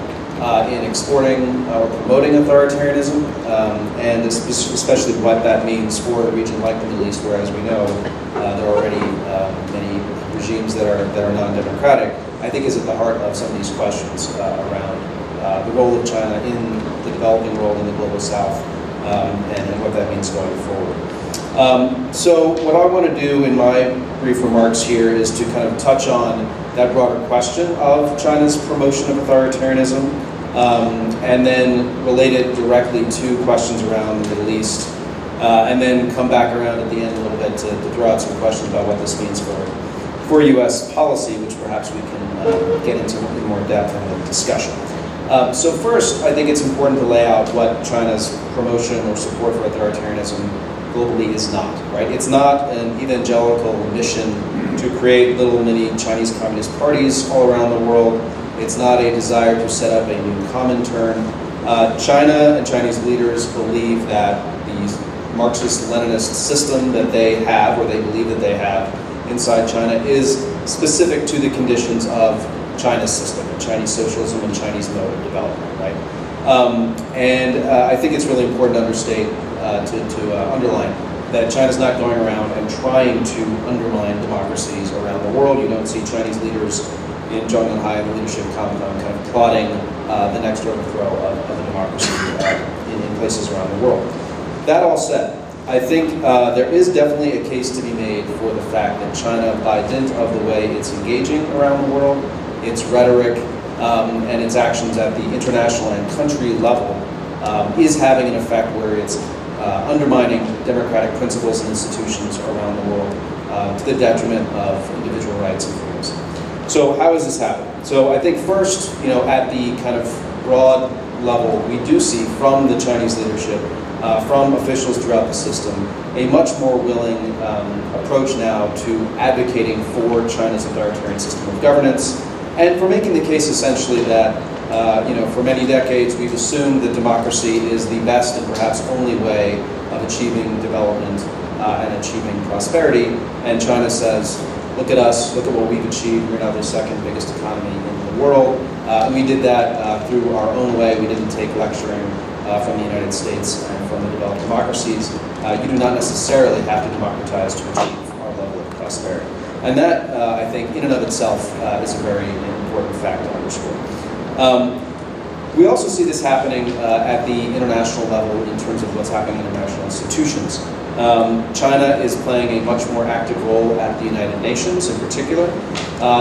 in exporting or promoting authoritarianism, and especially what that means for a region like the Middle East, where, as we know, there are already many regimes that are non-democratic, I think is at the heart of some of these questions around the role of China in the developing world in the Global South, and what that means going forward. So what I want to do in my brief remarks here is to kind of touch on that broader question of China's promotion of authoritarianism, and then relate it directly to questions around the Middle East, and then come back around at the end a little bit to throw out some questions about what this means for U.S. policy, which perhaps we can get into in more depth in the discussion. So first, I think it's important to lay out what China's promotion or support for authoritarianism globally is not, right? It's not an evangelical mission to create little mini Chinese communist parties all around the world. It's not a desire to set up a new Comintern. China and Chinese leaders believe that the Marxist-Leninist system that they have, or they believe that they have, inside China is specific to the conditions of China's system, Chinese socialism and Chinese mode of development, right? I think it's really important to underline that China's not going around and trying to undermine democracies around the world. You don't see Chinese leaders in Zhongnanhai and the leadership compound kind of plotting the next overthrow of a democracy in places around the world. That all said, I think there is definitely a case to be made for the fact that China, by dint of the way it's engaging around the world, its rhetoric, and its actions at the international and country level, is having an effect where it's undermining democratic principles and institutions around the world to the detriment of individual rights and freedoms. So how has this happened? So I think first, at the kind of broad level, we do see from the Chinese leadership, from officials throughout the system, a much more willing approach now to advocating for China's authoritarian system of governance, and for making the case essentially that, for many decades we've assumed that democracy is the best and perhaps only way of achieving development and achieving prosperity, and China says, look at us, look at what we've achieved, we're now the second biggest economy in the world. And we did that through our own way. We didn't take lecturing from the United States and from the developed democracies. You do not necessarily have to democratize to achieve our level of prosperity. And that, I think, in and of itself is a very important fact to underscore. We also see this happening at the international level in terms of what's happening in international institutions. China is playing a much more active role at the United Nations in particular.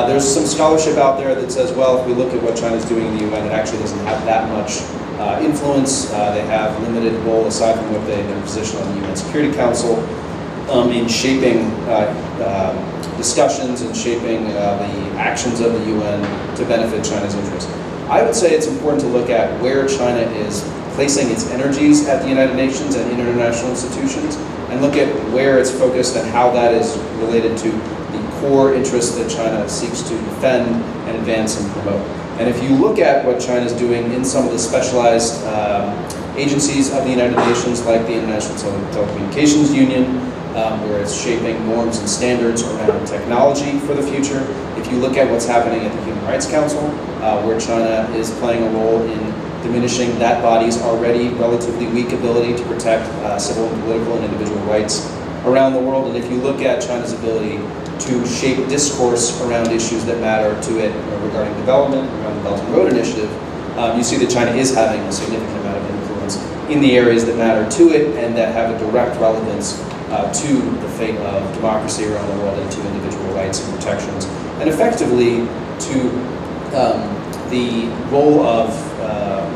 There's some scholarship out there that says, well, if we look at what China's doing in the UN, it actually doesn't have that much influence. They have limited role aside from what they've been positioned on the UN Security Council in shaping discussions and shaping the actions of the UN to benefit China's interests. I would say it's important to look at where China is placing its energies at the United Nations and international institutions, and look at where it's focused and how that is related to the core interests that China seeks to defend and advance and promote. And if you look at what China's doing in some of the specialized agencies of the United Nations, like the International Telecommunications Union, where it's shaping norms and standards around technology for the future. If you look at what's happening at the Human Rights Council, where China is playing a role in diminishing that body's already relatively weak ability to protect civil and political and individual rights around the world. And if you look at China's ability to shape discourse around issues that matter to it regarding development, around the Belton Road Initiative, you see that China is having a significant amount of influence in the areas that matter to it and that have a direct relevance to the fate of democracy around the world and to individual rights and protections, and effectively to the role of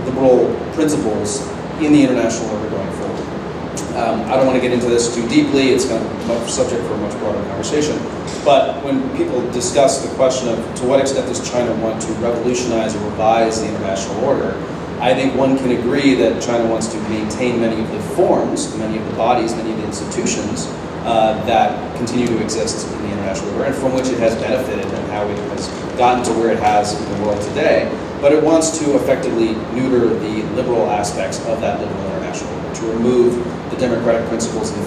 liberal principles in the international order going forward. I don't want to get into this too deeply, it's kind of a subject for a much broader conversation, but when people discuss the question of to what extent does China want to revolutionize or revise the international order, I think one can agree that China wants to maintain many of the forms, many of the bodies, many of the institutions that continue to exist in the international order and from which it has benefited and how it has gotten to where it has in the world today. But it wants to effectively neuter the liberal aspects of that liberal international order, to remove the democratic principles and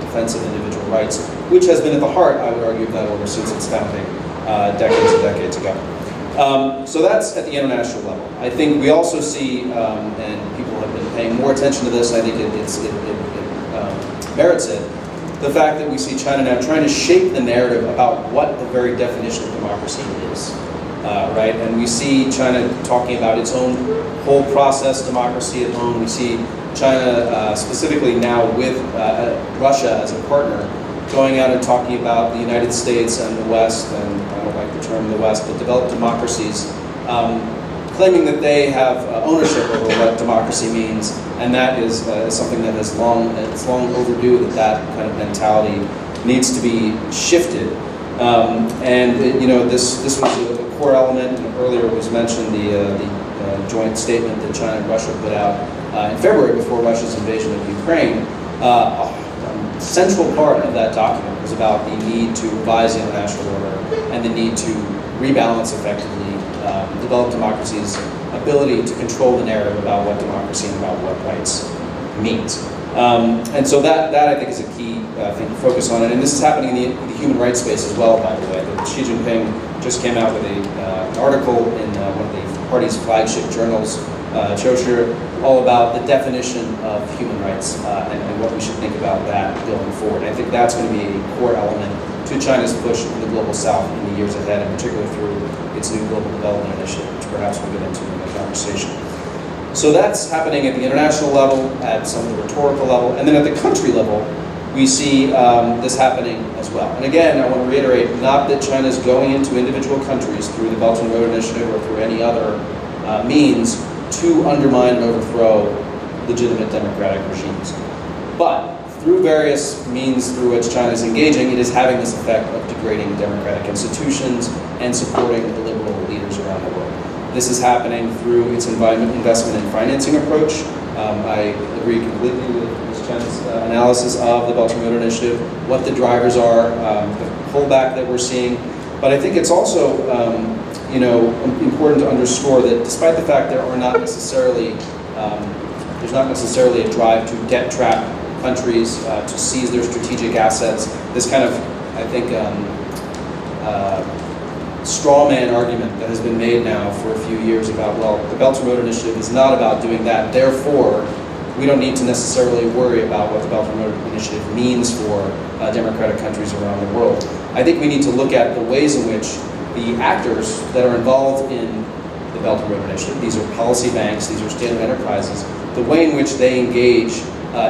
defense of individual rights, which has been at the heart, I would argue, of that order since its founding decades and decades ago. So that's at the international level. I think we also see, and people have been paying more attention to this, and I think it merits it, the fact that we see China now trying to shape the narrative about what the very definition of democracy is, right? And we see China talking about its own whole process, democracy at home. We see China specifically now with Russia as a partner, going out and talking about the United States and the West, and I don't like the term the West, but developed democracies, claiming that they have ownership over what democracy means, and that is something that is long overdue, that kind of mentality needs to be shifted. This was a core element, and earlier was mentioned the joint statement that China and Russia put out in February before Russia's invasion of Ukraine. Central part of that document was about the need to revise the international order and the need to rebalance effectively developed democracies' ability to control the narrative about what democracy and about what rights means. And so that I think is a key thing to focus on. And this is happening in the human rights space as well, by the way. Xi Jinping just came out with an article in one of the party's flagship journals, Keough, all about the definition of human rights and what we should think about that going forward. I think that's going to be a core element to China's push in the global south in the years ahead, and particularly through its new global development initiative, which perhaps we'll get into in the conversation. So that's happening at the international level, at some of the rhetorical level, and then at the country level, we see this happening as well. And again, I want to reiterate, not that China's going into individual countries through the Belton Road Initiative or through any other means to undermine and overthrow legitimate democratic regimes. But through various means through which China is engaging, it is having this effect of degrading democratic institutions and supporting the liberal leaders around the world. This is happening through its investment and financing approach. I agree completely with Ms. Chen's analysis of the Belgian Road Initiative, what the drivers are, the pullback that we're seeing. But I think it's also important to underscore that despite the fact there's not necessarily a drive to debt trap countries, to seize their strategic assets, this kind of, I think, straw man argument that has been made now for a few years about, well, the Belt and Road Initiative is not about doing that, therefore we don't need to necessarily worry about what the Belt and Road Initiative means for democratic countries around the world. I think we need to look at the ways in which the actors that are involved in the Belt and Road Initiative, these are policy banks, these are state-owned enterprises, the way in which they engage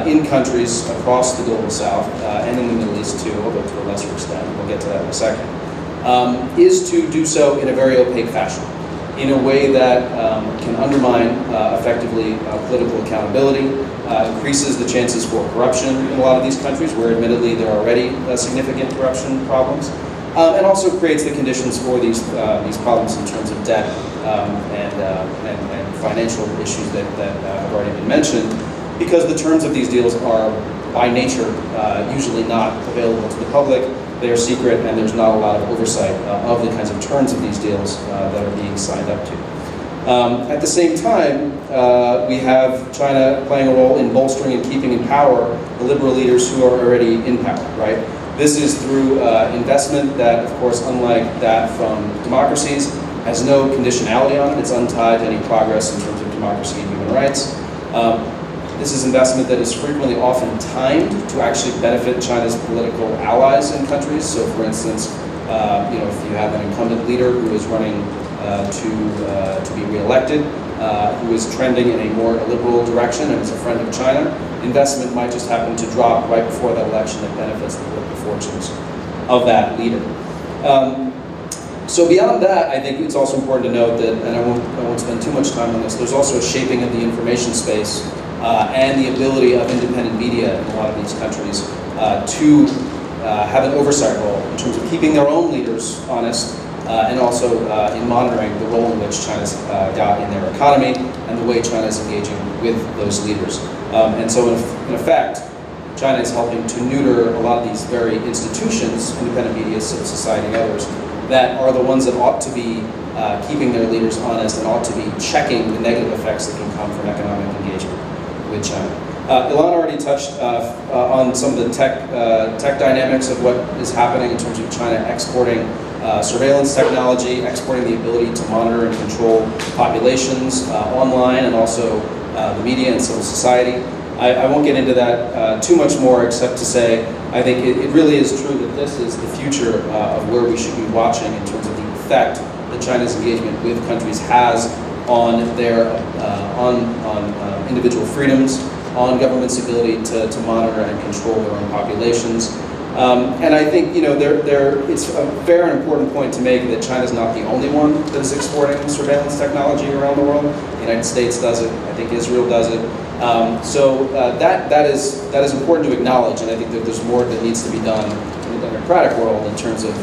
in countries across the global south and in the Middle East too, although to a lesser extent, we'll get to that in a second, is to do so in a very opaque fashion, in a way that can undermine effectively political accountability, increases the chances for corruption in a lot of these countries where admittedly there are already significant corruption problems, and also creates the conditions for these problems in terms of debt and financial issues that have already been mentioned, because the terms of these deals are by nature usually not available to the public. They are secret, and there's not a lot of oversight of the kinds of terms of these deals that are being signed up to. At the same time, we have China playing a role in bolstering and keeping in power the liberal leaders who are already in power, right? This is through investment that, of course, unlike that from democracies, has no conditionality on it. It's untied to any progress in terms of democracy and human rights. This is investment that is frequently often timed to actually benefit China's political allies in countries. So, for instance, if you have an incumbent leader who is running to be reelected, who is trending in a more liberal direction and is a friend of China, investment might just happen to drop right before that election that benefits the political fortunes of that leader. So beyond that, I think it's also important to note that, and I won't spend too much time on this, there's also a shaping of the information space and the ability of independent media in a lot of these countries to have an oversight role in terms of keeping their own leaders honest and also in monitoring the role in which China's got in their economy and the way China is engaging with those leaders. And so in effect, China is helping to neuter a lot of these very institutions, independent media, civil society, and others, that are the ones that ought to be keeping their leaders honest and ought to be checking the negative effects that can come from economic engagement with China. Ilana already touched on some of the tech dynamics of what is happening in terms of China exporting surveillance technology, exporting the ability to monitor and control populations online and also the media and civil society. I won't get into that too much more except to say I think it really is true that this is the future of where we should be watching in terms of the effect that China's engagement with countries has on their on individual freedoms, on government's ability to monitor and control their own populations. And I think it's a fair and important point to make that China's not the only one that is exporting surveillance technology around the world. The United States does it. I think Israel does it. So that is important to acknowledge, and I think that there's more that needs to be done in the democratic world in terms of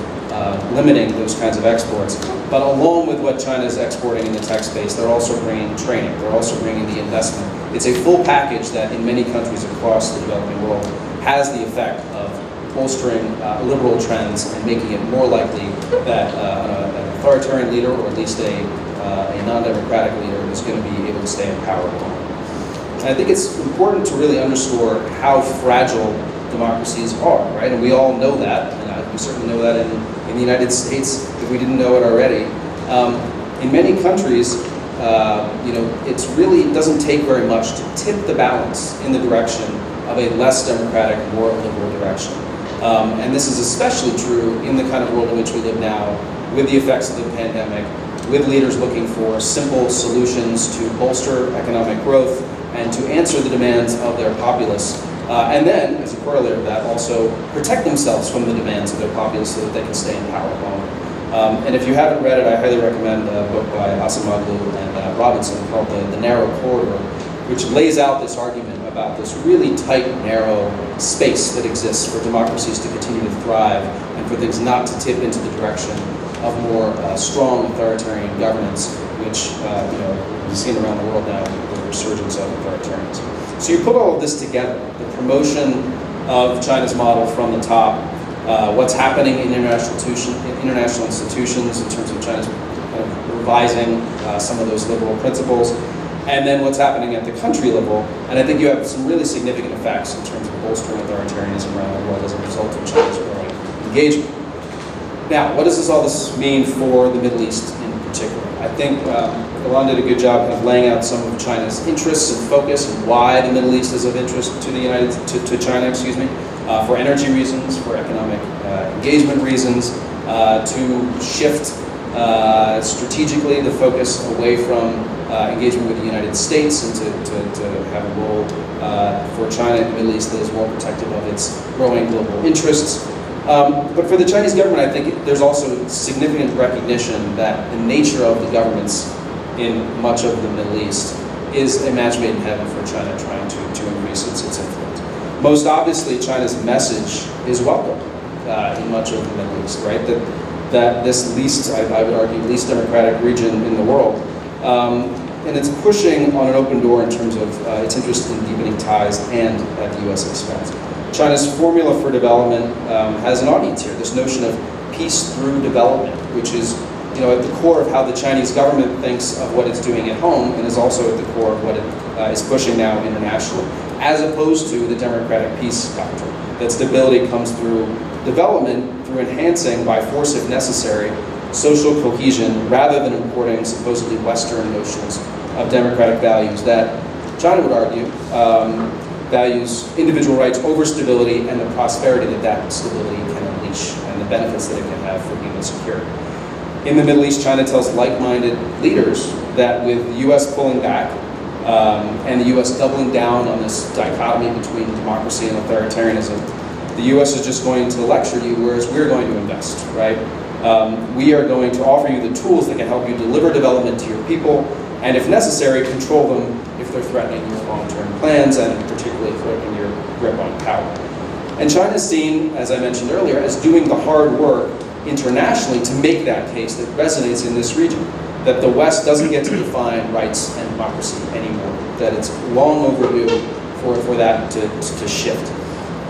limiting those kinds of exports. But along with what China is exporting in the tech space, they're also bringing training. They're also bringing the investment. It's a full package that in many countries across the developing world has the effect of bolstering liberal trends and making it more likely that an authoritarian leader, or at least a non-democratic leader, is going to be able to stay in power long. And I think it's important to really underscore how fragile democracies are, right? And we all know that, and we certainly know that in the United States, if we didn't know it already. In many countries, it doesn't take very much to tip the balance in the direction of a less democratic, more liberal direction. And this is especially true in the kind of world in which we live now, with the effects of the pandemic, with leaders looking for simple solutions to bolster economic growth and to answer the demands of their populace. And then, as a corollary of that, also protect themselves from the demands of their populace so that they can stay in power longer. And if you haven't read it, I highly recommend a book by Asimoglu and Robinson called The Narrow Corridor, which lays out this argument about this really tight, narrow space that exists for democracies to continue to thrive and for things not to tip into the direction of more strong authoritarian governance, which we've seen around the world now with the resurgence of authoritarianism. So you put all of this together, the promotion of China's model from the top, what's happening in international institutions in terms of China's kind of revising some of those liberal principles, and then what's happening at the country level. And I think you have some really significant effects in terms of bolstering authoritarianism around the world as a result of China's growing engagement. Now, what does all this mean for the Middle East in particular? I think Belton did a good job of laying out some of China's interests and focus and why the Middle East is of interest to China, for energy reasons, for economic engagement reasons, to shift strategically the focus away from engagement with the United States and to have a role for China in the Middle East that is more protective of its growing global interests. But for the Chinese government, I think there's also significant recognition that the nature of the governments in much of the Middle East is a match made in heaven for China trying to increase its influence. Most obviously, China's message is welcome in much of the Middle East, right? That this least, I would argue, least democratic region in the world, and it's pushing on an open door in terms of its interest in deepening ties and at the U.S. expense. China's formula for development has an audience here, this notion of peace through development, which is at the core of how the Chinese government thinks of what it's doing at home and is also at the core of what it is pushing now internationally, as opposed to the democratic peace doctrine, that stability comes through development, through enhancing, by force if necessary, social cohesion, rather than importing supposedly Western notions of democratic values that China would argue values individual rights over stability and the prosperity that stability can unleash and the benefits that it can have for human security. In the Middle East, China tells like-minded leaders that with the U.S. pulling back and the U.S. doubling down on this dichotomy between democracy and authoritarianism, the U.S. is just going to lecture you, whereas we're going to invest, right? We are going to offer you the tools that can help you deliver development to your people, and if necessary, control them if they're threatening your long-term plans and particularly threatening your grip on power. And China is seen, as I mentioned earlier, as doing the hard work internationally to make that case that resonates in this region, that the West doesn't get to define rights and democracy anymore, that it's long overdue for that to shift.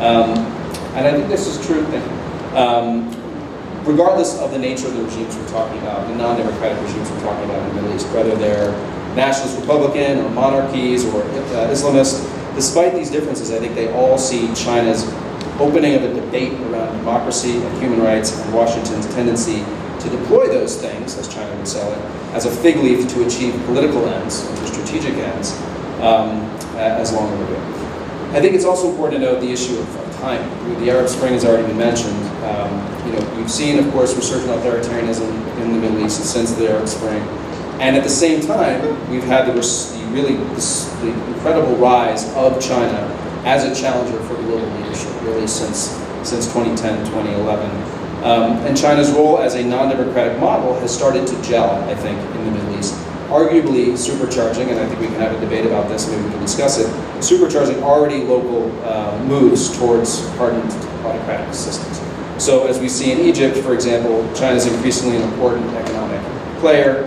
And I think this is true. Regardless of the nature of the regimes we're talking about, the non-democratic regimes we're talking about in the Middle East, whether they're nationalist Republican or monarchies or Islamist, despite these differences, I think they all see China's opening of a debate around democracy and human rights and Washington's tendency to deploy those things, as China would sell it, as a fig leaf to achieve political ends, or strategic ends, as long overdue. I think it's also important to note the issue of timing. The Arab Spring has already been mentioned. We've seen, of course, resurgent authoritarianism in the Middle East since the Arab Spring. And at the same time, we've had the incredible rise of China as a challenger for global leadership, really since 2010, 2011. And China's role as a non-democratic model has started to gel, I think, in the Middle East. Arguably supercharging, and I think we can have a debate about this, maybe we can discuss it, supercharging already local moves towards hardened autocratic systems. So as we see in Egypt, for example, China is increasingly an important economic player.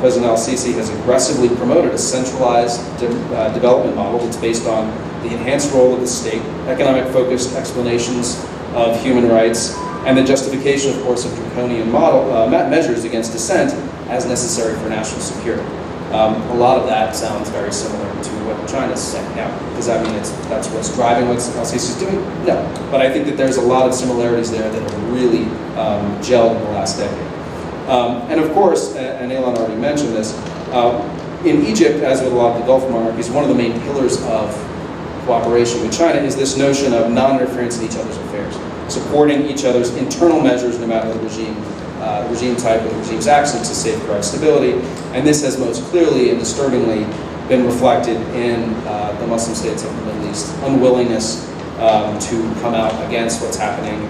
President al-Sisi has aggressively promoted a centralized development model that's based on the enhanced role of the state, economic-focused explanations of human rights, and the justification, of course, of draconian measures against dissent as necessary for national security. A lot of that sounds very similar to what China's saying. Now, does that mean that's what's driving what LCC is doing? No. But I think that there's a lot of similarities there that have really gelled in the last decade. And of course, and Elon already mentioned this, in Egypt, as with a lot of the Gulf monarchies, one of the main pillars of cooperation with China is this notion of non-interference in each other's affairs, supporting each other's internal measures no matter the regime type or the regime's actions to safeguard stability. And this has most clearly and disturbingly been reflected in the Muslim states of the Middle East, unwillingness to come out against what's happening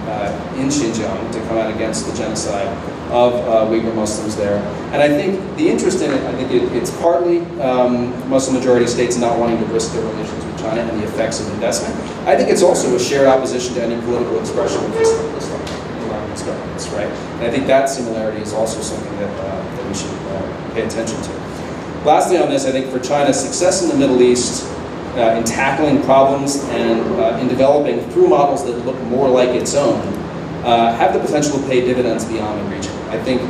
in Xinjiang, to come out against the genocide of Uyghur Muslims there. And I think the interest in it, I think it's partly Muslim majority states not wanting to risk their relations with China and the effects of investment. I think it's also a shared opposition to any political expression of Islam in these governments, right? And I think that similarity is also something that we should pay attention to. Lastly on this, I think for China's success in the Middle East, in tackling problems and in developing through models that look more like its own, have the potential to pay dividends beyond the region. I think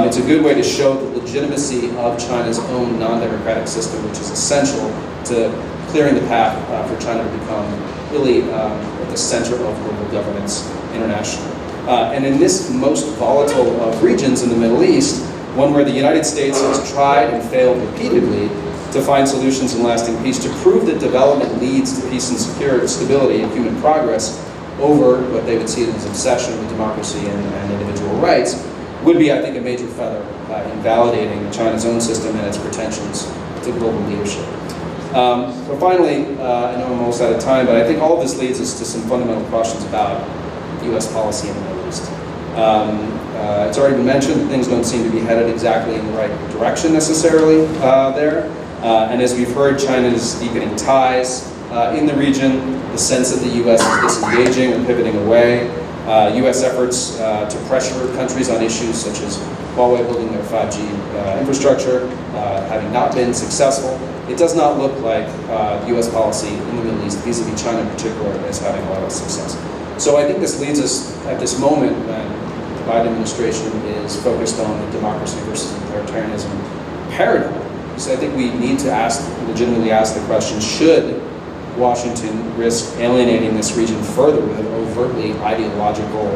it's a good way to show the legitimacy of China's own non-democratic system, which is essential to clearing the path for China to become really at the center of global governance internationally. And in this most volatile of regions in the Middle East, one where the United States has tried and failed repeatedly to find solutions and lasting peace, to prove that development leads to peace and security, stability, and human progress over what they would see as obsession with democracy and individual rights, would be, I think, a major feather in validating China's own system and its pretensions to global leadership. So finally, I know I'm almost out of time, but I think all of this leads us to some fundamental questions about U.S. policy in the Middle East. It's already been mentioned that things don't seem to be headed exactly in the right direction necessarily there. And as we've heard, China's deepening ties in the region, the sense that the U.S. is disengaging or pivoting away, U.S. efforts to pressure countries on issues such as Huawei building their 5G infrastructure, having not been successful. It does not look like U.S. policy in the Middle East, vis-a-vis China in particular, is having a lot of success. So I think this leads us, at this moment when the Biden administration is focused on the democracy versus authoritarianism paradigm, so I think we need to legitimately ask the question, should Washington risk alienating this region further with an overtly ideological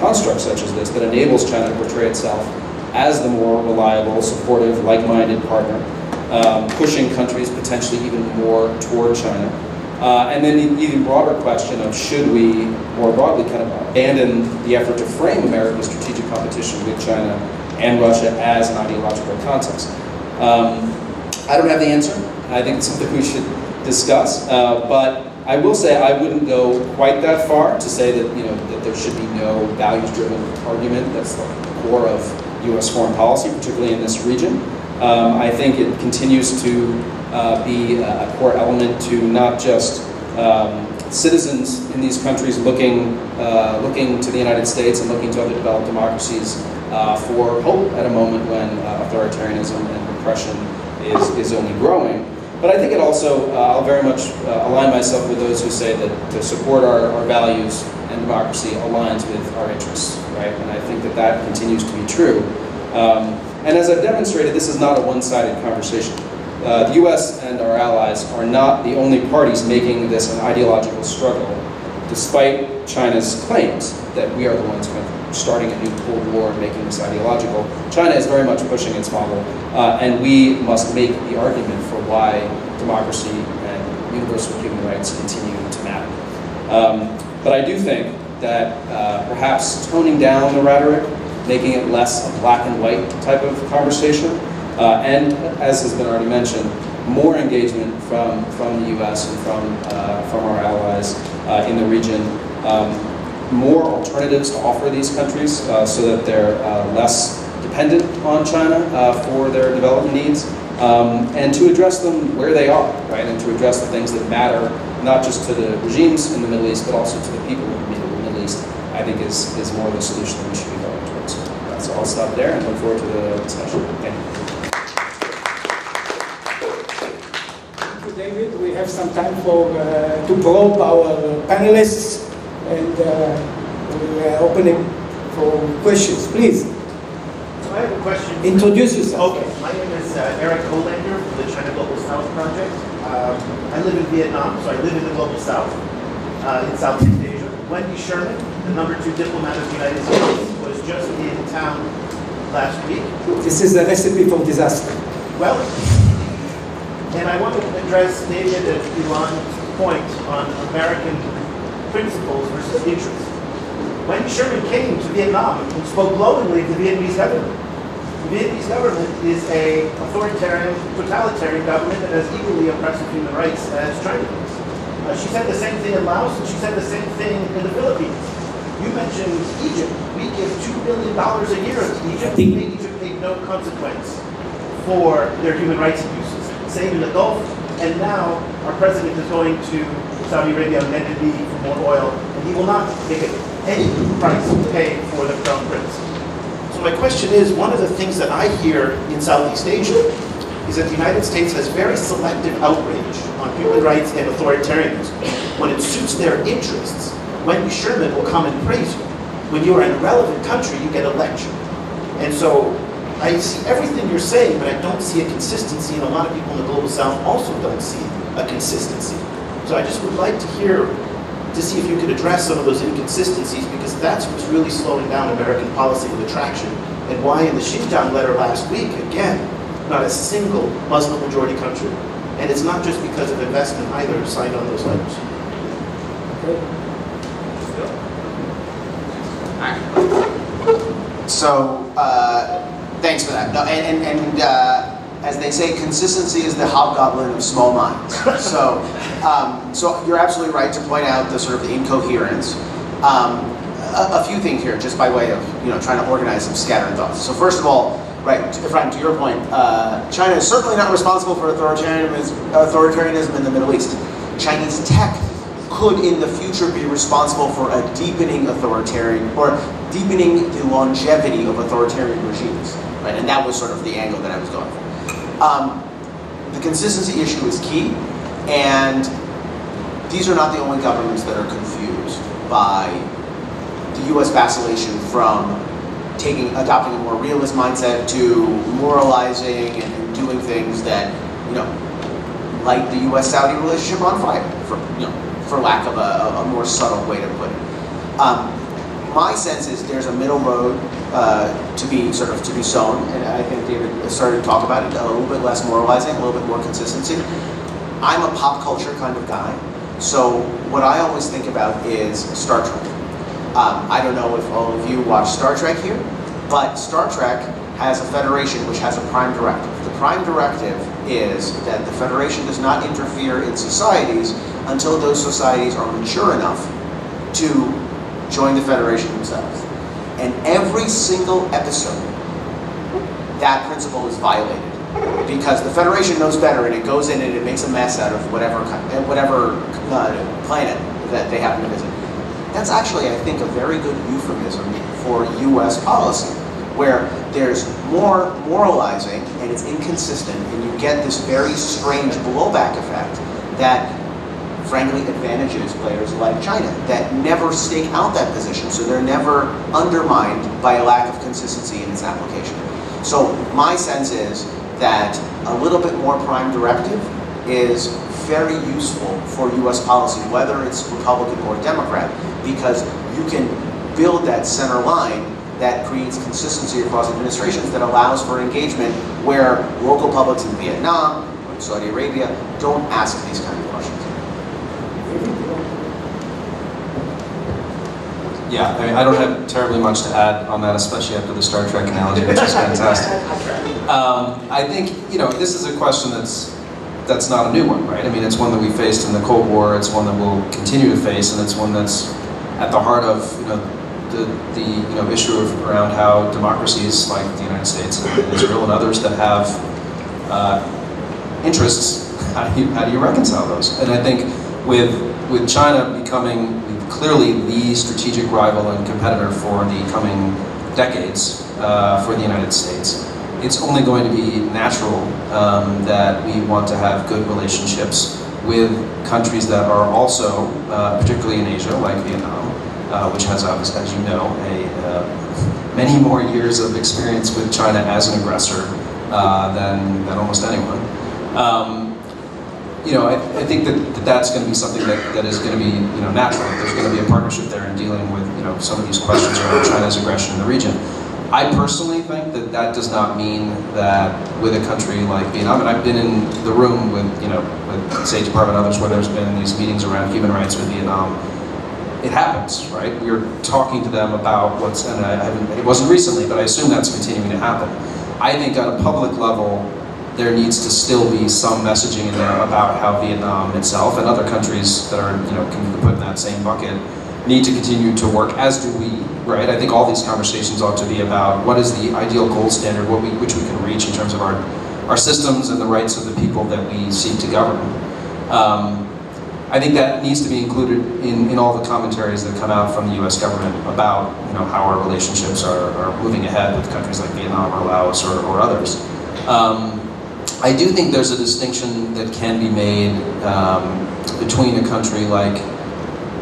construct such as this that enables China to portray itself as the more reliable, supportive, like-minded partner, pushing countries potentially even more toward China. And then the even broader question of should we more broadly kind of abandon the effort to frame America's strategic competition with China and Russia as an ideological context. I don't have the answer. I think it's something we should discuss, but I will say I wouldn't go quite that far to say that that there should be no values-driven argument that's the core of U.S. foreign policy, particularly in this region. I think it continues to be a core element to not just citizens in these countries looking to the United States and looking to other developed democracies for hope at a moment when authoritarianism and repression is only growing. But I think it also, I'll very much align myself with those who say that to support our values and democracy aligns with our interests, right? And I think that continues to be true. And as I've demonstrated, this is not a one-sided conversation. The U.S. and our allies are not the only parties making this an ideological struggle, despite China's claims that we are the ones starting a new Cold War and making this ideological. China is very much pushing its model, and we must make the argument for why democracy and universal human rights continue to matter. But I do think that perhaps toning down the rhetoric, making it less a black and white type of conversation, and as has been already mentioned, more engagement from the U.S. and from our allies in the region, more alternatives to offer these countries so that they're less dependent on China for their development needs, and to address them where they are, right, and to address the things that matter, not just to the regimes in the Middle East, but also to the people in the Middle East, I think is more the solution that we should be going towards. So I'll stop there and look forward to the discussion. Thank you. Thank you, David. We have some time to probe our panelists, and we're opening for questions. Please. I have a question. Introduce yourself. Okay, my name is Eric Olander from the China Global South Project. I live in Vietnam, so I live in the Global South, in Southeast Asia. Wendy Sherman, the #2 diplomat of the United States, was just in town last week. This is a recipe for disaster. Well, and I want to address David and Elon's point on American principles versus interests. Wendy Sherman came to Vietnam and spoke glowingly of the Vietnamese government. The Vietnamese government is an authoritarian, totalitarian government that has equally oppressive human rights as China does. She said the same thing in Laos, and she said the same thing in the Philippines. You mentioned Egypt. We give $2 billion a year to Egypt. Egypt paid no consequence for their human rights abuses. Same in the Gulf, and now our president is going to Saudi Arabia on bended knee for more oil, and he will not take any price to pay for the crown prince. So my question is, one of the things that I hear in Southeast Asia is that the United States has very selective outrage on human rights and authoritarianism. When it suits their interests, Wendy Sherman will come and praise you. When you are in a relevant country, you get a lecture. And so I see everything you're saying, but I don't see a consistency, and a lot of people in the Global South also don't see a consistency. So I just would like to hear, to see if you could address some of those inconsistencies, because that's what's really slowing down American policy of attraction, and why in the Xinjiang letter last week, again, not a single Muslim majority country. And it's not just because of investment either signed on those letters. Okay. So, thanks for that. No, and as they say, consistency is the hobgoblin of small minds. So, so you're absolutely right to point out the sort of the incoherence. A few things here, just by way of trying to organize some scattered thoughts. So first of all, right, Efraim, to your point, China is certainly not responsible for authoritarianism in the Middle East. Chinese tech could in the future be responsible for a deepening authoritarian, or deepening the longevity of authoritarian regimes, right? And that was sort of the angle that I was going for. The consistency issue is key, and these are not the only governments that are confused by the U.S. vacillation from adopting a more realist mindset to moralizing and doing things that, light the U.S.-Saudi relationship on fire, for lack of a more subtle way to put it. My sense is there's a middle road to be sown, and I think David started to talk about it, a little bit less moralizing, a little bit more consistency. I'm a pop culture kind of guy, so what I always think about is Star Trek. I don't know if all of you watch Star Trek here, but Star Trek has a federation which has a prime directive. The prime directive is that the federation does not interfere in societies until those societies are mature enough to join the federation themselves. And every single episode, that principle is violated, because the federation knows better, and it goes in and it makes a mess out of whatever planet that they happen to visit. That's actually, I think, a very good euphemism for U.S. policy, where there's more moralizing and it's inconsistent, and you get this very strange blowback effect that frankly advantages players like China that never stake out that position, so they're never undermined by a lack of consistency in its application. So my sense is that a little bit more prime directive is very useful for U.S. policy, whether it's Republican or Democrat, because you can build that center line that creates consistency across administrations that allows for engagement where local publics in Vietnam or in Saudi Arabia don't ask these kind of questions. Yeah, I don't have terribly much to add on that, especially after the Star Trek analogy, which is fantastic. I think, this is a question that's not a new one, right? I mean, it's one that we faced in the Cold War, it's one that we'll continue to face, and it's one that's at the heart of, the issue around how democracies like the United States and Israel and others that have interests, how do you reconcile those? And I think with China becoming clearly the strategic rival and competitor for the coming decades for the United States, it's only going to be natural that we want to have good relationships with countries that are also, particularly in Asia, like Vietnam, which has, as you know, many more years of experience with China as an aggressor than almost anyone. I think that's going to be something that is going to be natural. There's going to be a partnership there in dealing with some of these questions around China's aggression in the region. I personally think that does not mean that with a country like Vietnam, and I've been in the room with with State Department and others where there's been these meetings around human rights with Vietnam. It happens, right? We're talking to them about it wasn't recently, but I assume that's continuing to happen. I think on a public level, there needs to still be some messaging in there about how Vietnam itself and other countries that are, can be put in that same bucket need to continue to work, as do we, right? I think all these conversations ought to be about what is the ideal gold standard, which we can reach in terms of our systems and the rights of the people that we seek to govern. I think that needs to be included in all the commentaries that come out from the U.S. government about how our relationships are moving ahead with countries like Vietnam or Laos or others. I do think there's a distinction that can be made between a country like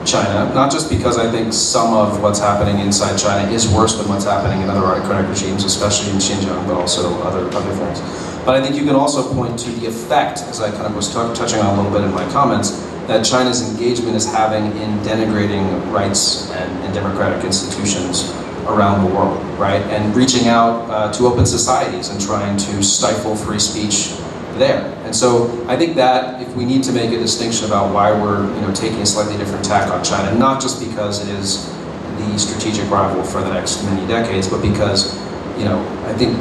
China, not just because I think some of what's happening inside China is worse than what's happening in other autocratic regimes, especially in Xinjiang, but also other things. But I think you can also point to the effect, as I kind of was touching on a little bit in my comments, that China's engagement is having in denigrating rights and democratic institutions around the world, right? And reaching out to open societies and trying to stifle free speech there. And so I think that if we need to make a distinction about why we're taking a slightly different tack on China, not just because it is the strategic rival for the next many decades, but because I think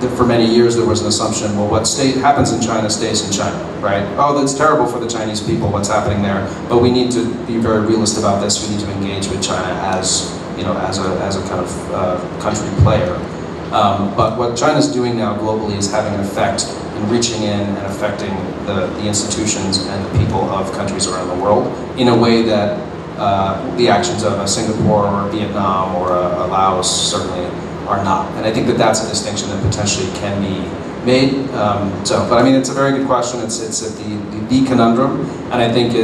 that for many years there was an assumption, well, what happens in China stays in China, right? Oh, that's terrible for the Chinese people, what's happening there. But we need to be very realist about this. We need to engage with China as a kind of country player. But what China's doing now globally is having an effect in reaching in and affecting the institutions and the people of countries around the world in a way that the actions of a Singapore or a Vietnam or a Laos certainly are not. And I think that that's a distinction that potentially can be made. But I mean, it's a very good question. It's the conundrum, and I think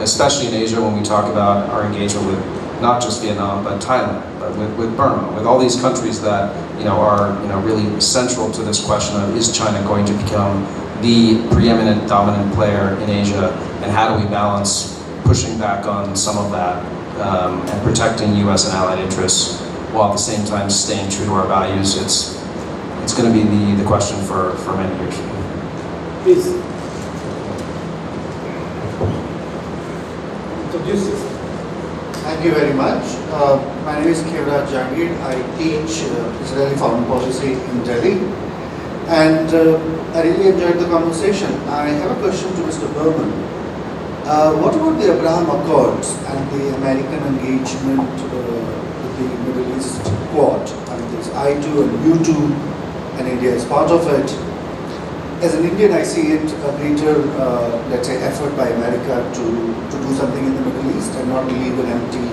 especially in Asia, when we talk about our engagement with not just Vietnam but Thailand, but with Burma, with all these countries that are really central to this question of, is China going to become the preeminent dominant player in Asia, and how do we balance pushing back on some of that and protecting U.S. and allied interests, while at the same time staying true to our values. It's going to be the question for many years. Please. Introduce yourself. Thank you very much. My name is Keough. I teach Israeli foreign policy in Delhi. And I really enjoyed the conversation. I have a question to Mr. Berman. What about the Abraham Accords and the American engagement with the Middle East Quad? I mean, there's I2 and U2, and India is part of it. As an Indian, I see it a greater, let's say, effort by America to do something in the Middle East and not leave an empty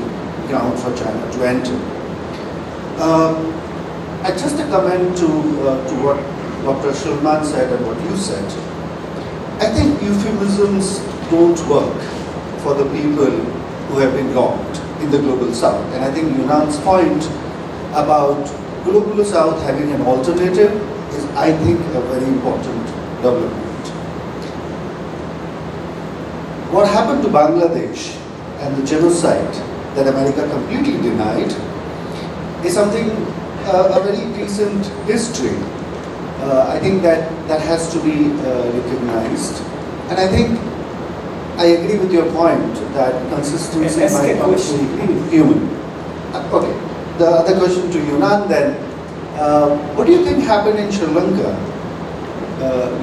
ground for China to enter. Just a comment to what Dr. Shulman said and what you said. I think euphemisms don't work for the people who have been wronged in the Global South. And I think Yunan's point about Global South having an alternative is, I think, a very important development. What happened to Bangladesh and the genocide that America completely denied is something, a very recent history. I think that has to be recognized. And I think I agree with your point that consistency might not be human. Okay, the other question to Yunan then. What do you think happened in Sri Lanka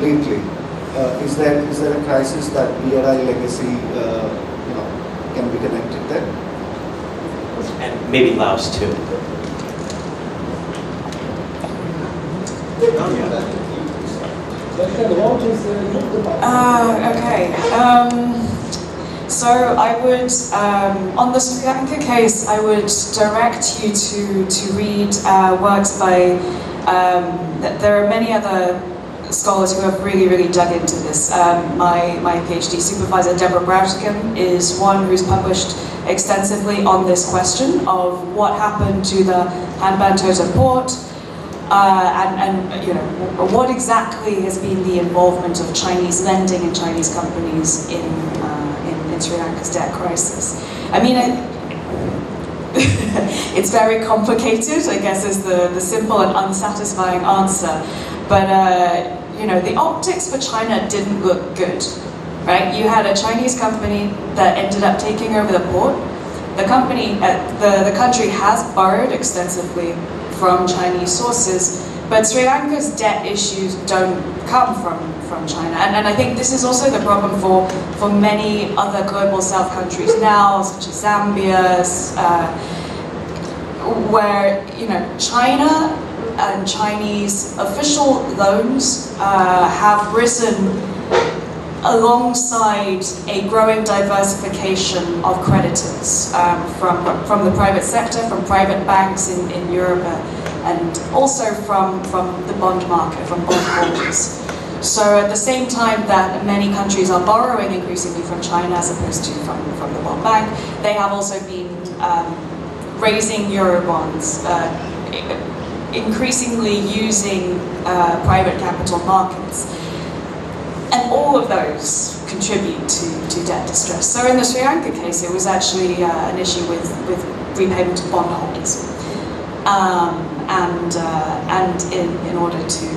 lately? Is there a crisis that BRI legacy can be connected there? And maybe Laos too. Okay. So I would, on the Sri Lanka case, I would direct you to read works by, there are many other scholars who have really dug into this. My PhD supervisor, Deborah Brautigan, is one who's published extensively on this question of what happened to the Hanban Tota port, And you know, what exactly has been the involvement of Chinese lending and Chinese companies in Sri Lanka's debt crisis? I mean, it's very complicated, I guess, is the simple and unsatisfying answer. But you know, the optics for China didn't look good, right? You had a Chinese company that ended up taking over the port. The company, the country has borrowed extensively from Chinese sources, but Sri Lanka's debt issues don't come from China. And I think this is also the problem for many other global south countries now, such as Zambia, where, you know, China and Chinese official loans have risen alongside a growing diversification of creditors from the private sector, from private banks in Europe, and also from the bond market, from bond holders. So at the same time that many countries are borrowing increasingly from China as opposed to from the bond bank, they have also been raising Eurobonds, increasingly using private capital markets. And all of those contribute to debt distress. So in the Sri Lanka case, it was actually an issue with repayment of bondholders. And in order to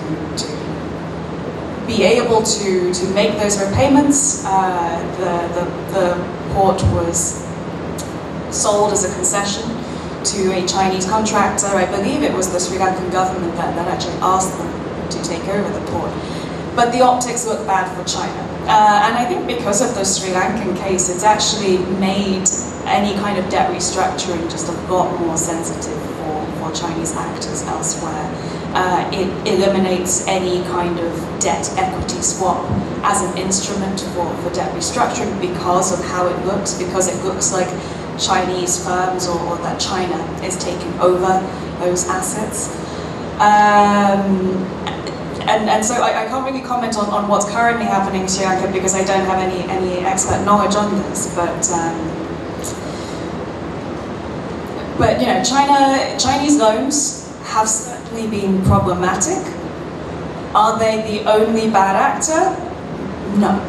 be able to make those repayments, the port was sold as a concession to a Chinese contractor. I believe it was the Sri Lankan government that actually asked them to take over the port. But the optics look bad for China. And I think because of the Sri Lankan case, it's actually made any kind of debt restructuring just a lot more sensitive for Chinese actors elsewhere. It eliminates any kind of debt equity swap as an instrument for debt restructuring because of how it looks, because it looks like Chinese firms or that China is taking over those assets. And so I can't really comment on what's currently happening in Sri Lanka because I don't have any expert knowledge on this. But you know, Chinese loans have certainly been problematic. Are they the only bad actor? No.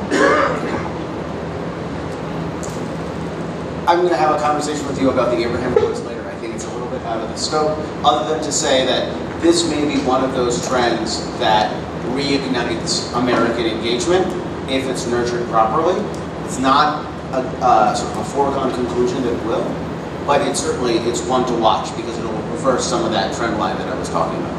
I'm going to have a conversation with you about the Abraham Accords later. I think it's a little bit out of the scope, other than to say that this may be one of those trends that reignites American engagement if it's nurtured properly. It's not a sort of a foregone conclusion that it will, but it's one to watch because it'll reverse some of that trend line that I was talking about.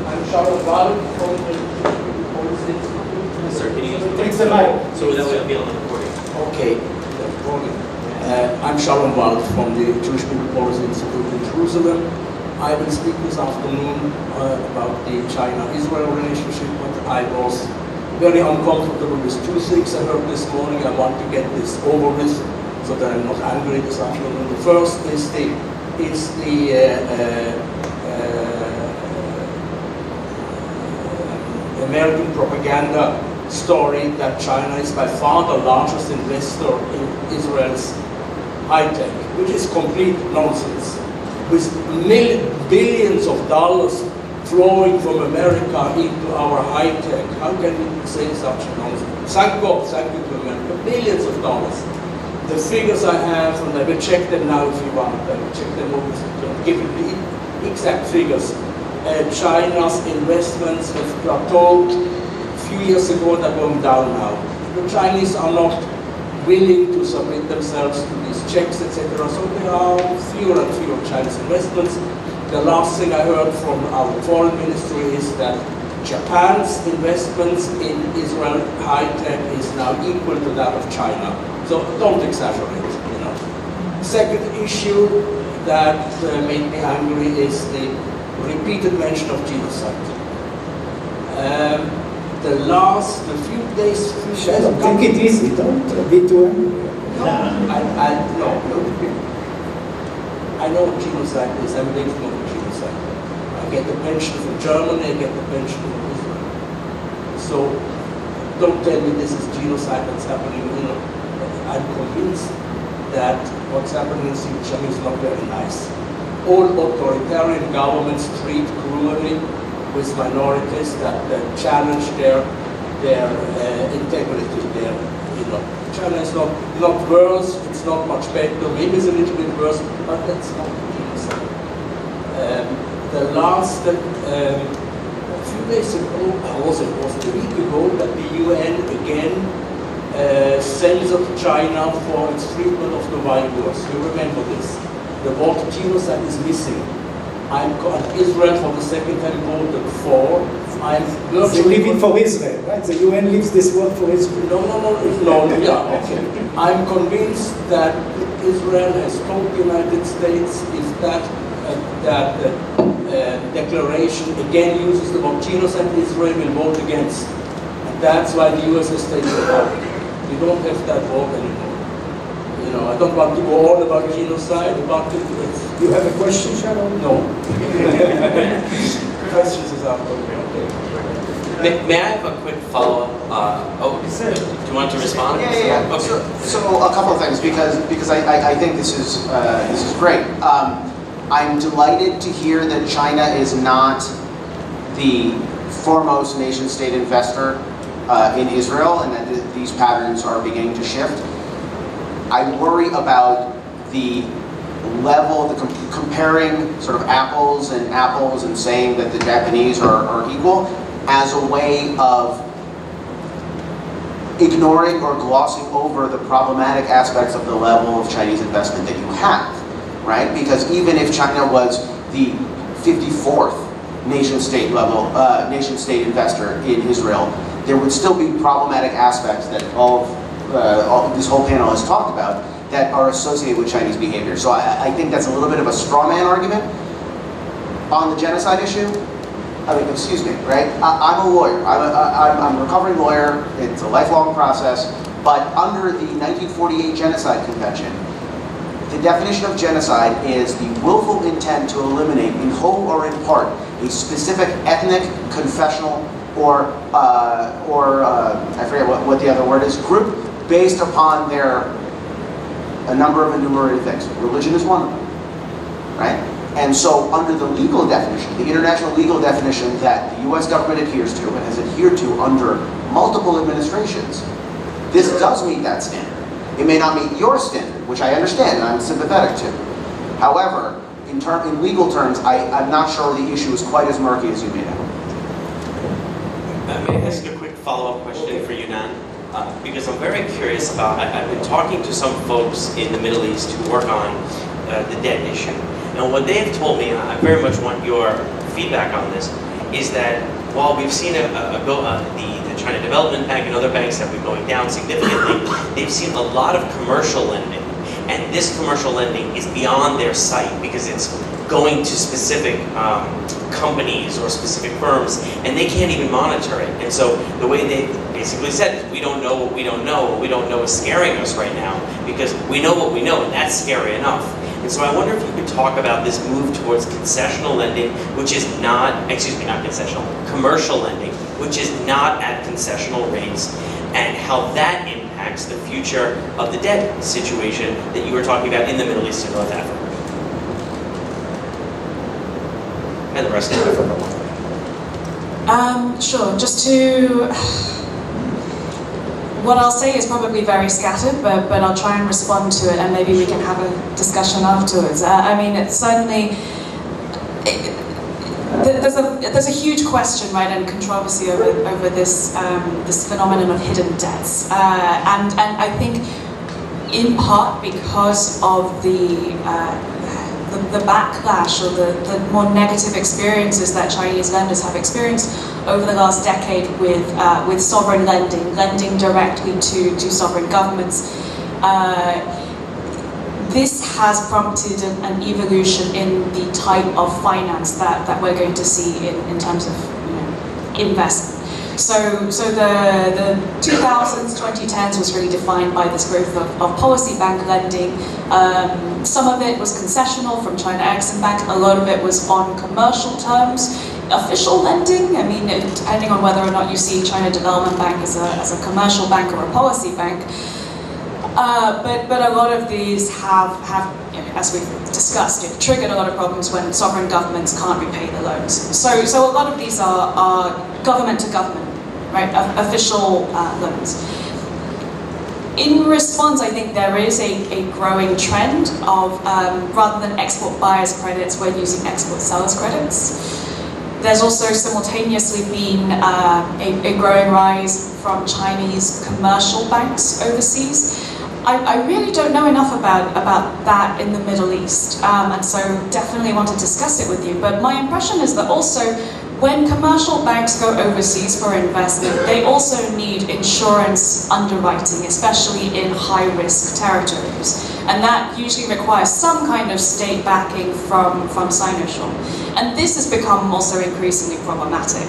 I'm Charles Valley from the Policy Institute. Sir, can you Take the mic. So that way I'll be on the recording. Okay. I'm Sharon Wald from the Jewish People Policy Institute in Jerusalem. I will speak this afternoon about the China-Israel relationship, but I was very uncomfortable with two things I heard this morning. I want to get this over with so that I'm not angry this afternoon. The first is the American propaganda story that China is by far the largest investor in Israel's high-tech, which is complete nonsense. With billions of dollars flowing from America into our high-tech, how can we say such nonsense? Thank God, thank you to America, billions of dollars. The figures I have, and I will check them now if you want, I will check them over to give you the exact figures. China's investments have plateaued a few years ago, they're going down now. The Chinese are not willing to submit themselves to these checks, etc. So there are fewer and fewer Chinese investments. The last thing I heard from our foreign ministry is that Japan's investments in Israel high-tech is now equal to that of China. So don't exaggerate, you know. Second issue that made me angry is the repeated mention of genocide. The few days, take it easy, don't be too angry. No, I know what genocide is, I'm living on genocide. I get the pension from Germany, I get the pension from Israel. So don't tell me this is genocide that's happening, you know. I'm convinced that what's happening in Xinjiang is not very nice. All authoritarian governments treat cruelly with minorities that challenge their integrity. China is not worse. It's not much better. Maybe it's a little bit worse, but that's not easy. A few days ago, was a week ago, that the UN again censored China for its treatment of the Uyghurs. You remember this? The word genocide is missing. Israel for the second time voted for. They leave it for Israel, right? The UN leaves this word for Israel. No, yeah, okay. I'm convinced that Israel has told the United States if that declaration again uses the word genocide, Israel will vote against. And that's why the US has taken it out. We don't have that vote anymore. I don't want to go on about genocide, but You have a question, Sharon? No. Questions is after. Okay. May I have a quick follow-up? Do you want to respond? Yeah. Okay. So a couple of things, because I think this is great. I'm delighted to hear that China is not the foremost nation-state investor in Israel, and that these patterns are beginning to shift. I worry about the level, comparing sort of apples and saying that the Japanese are equal as a way of ignoring or glossing over the problematic aspects of the level of Chinese investment that you have, right? Because even if China was the 54th nation-state investor in Israel, there would still be problematic aspects that this whole panel has talked about that are associated with Chinese behavior. So I think that's a little bit of a straw man argument. On the genocide issue, excuse me, right? I'm a lawyer. I'm a recovering lawyer. It's a lifelong process. But under the 1948 Genocide Convention, the definition of genocide is the willful intent to eliminate, in whole or in part, a specific ethnic, confessional, or I forget what the other word is, group based upon a number of enumerated things. Religion is one of them, right? And so under the legal definition, the international legal definition that the US government adheres to and has adhered to under multiple administrations, this does meet that standard. It may not meet your standard, which I understand and I'm sympathetic to. However, in legal terms, I'm not sure the issue is quite as murky as you made out. May I ask a quick follow-up question for you, Nan? Because I'm very curious about, I've been talking to some folks in the Middle East who work on the debt issue. And what they have told me, and I very much want your feedback on this, is that while we've seen the China Development Bank and other banks have been going down significantly, they've seen a lot of commercial lending. And this commercial lending is beyond their sight because it's going to specific companies or specific firms, and they can't even monitor it. And so the way they basically said is, we don't know what we don't know. What we don't know is scaring us right now because we know what we know, and that's scary enough. And so I wonder if you could talk about this move towards concessional lending, which is not concessional, commercial lending, which is not at concessional rates, and how that impacts the future of the debt situation that you were talking about in the Middle East and North Africa. And the rest of Africa. Sure, what I'll say is probably very scattered, but I'll try and respond to it, and maybe we can have a discussion afterwards. It's certainly, there's a huge question, right, and controversy over this phenomenon of hidden debts, and I think in part because of the backlash or the more negative experiences that Chinese lenders have experienced over the last decade with sovereign lending directly to sovereign governments. This has prompted an evolution in the type of finance that we're going to see in terms of investment. So the 2000s, 2010s was really defined by this growth of policy bank lending. Some of it was concessional from China Exim Bank. A lot of it was on commercial terms. Official lending, depending on whether or not you see China Development Bank as a commercial bank or a policy bank. But a lot of these have as we've discussed, triggered a lot of problems when sovereign governments can't repay the loans. So a lot of these are government to government, right, official loans. In response, I think there is a growing trend of, rather than export buyers credits, we're using export sellers credits. There's also simultaneously been a growing rise from Chinese commercial banks overseas. I really don't know enough about that in the Middle East, and so definitely want to discuss it with you. But my impression is that also when commercial banks go overseas for investment, they also need insurance underwriting, especially in high-risk territories. And that usually requires some kind of state backing from Sino-Shore. And this has become also increasingly problematic.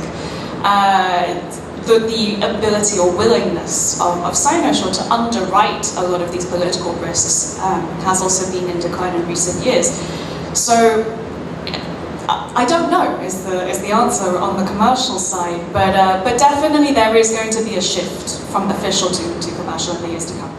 The ability or willingness of Sino-Shore to underwrite a lot of these political risks has also been in decline in recent years. So I don't know is the answer on the commercial side, but definitely there is going to be a shift from official to commercial in the years to come.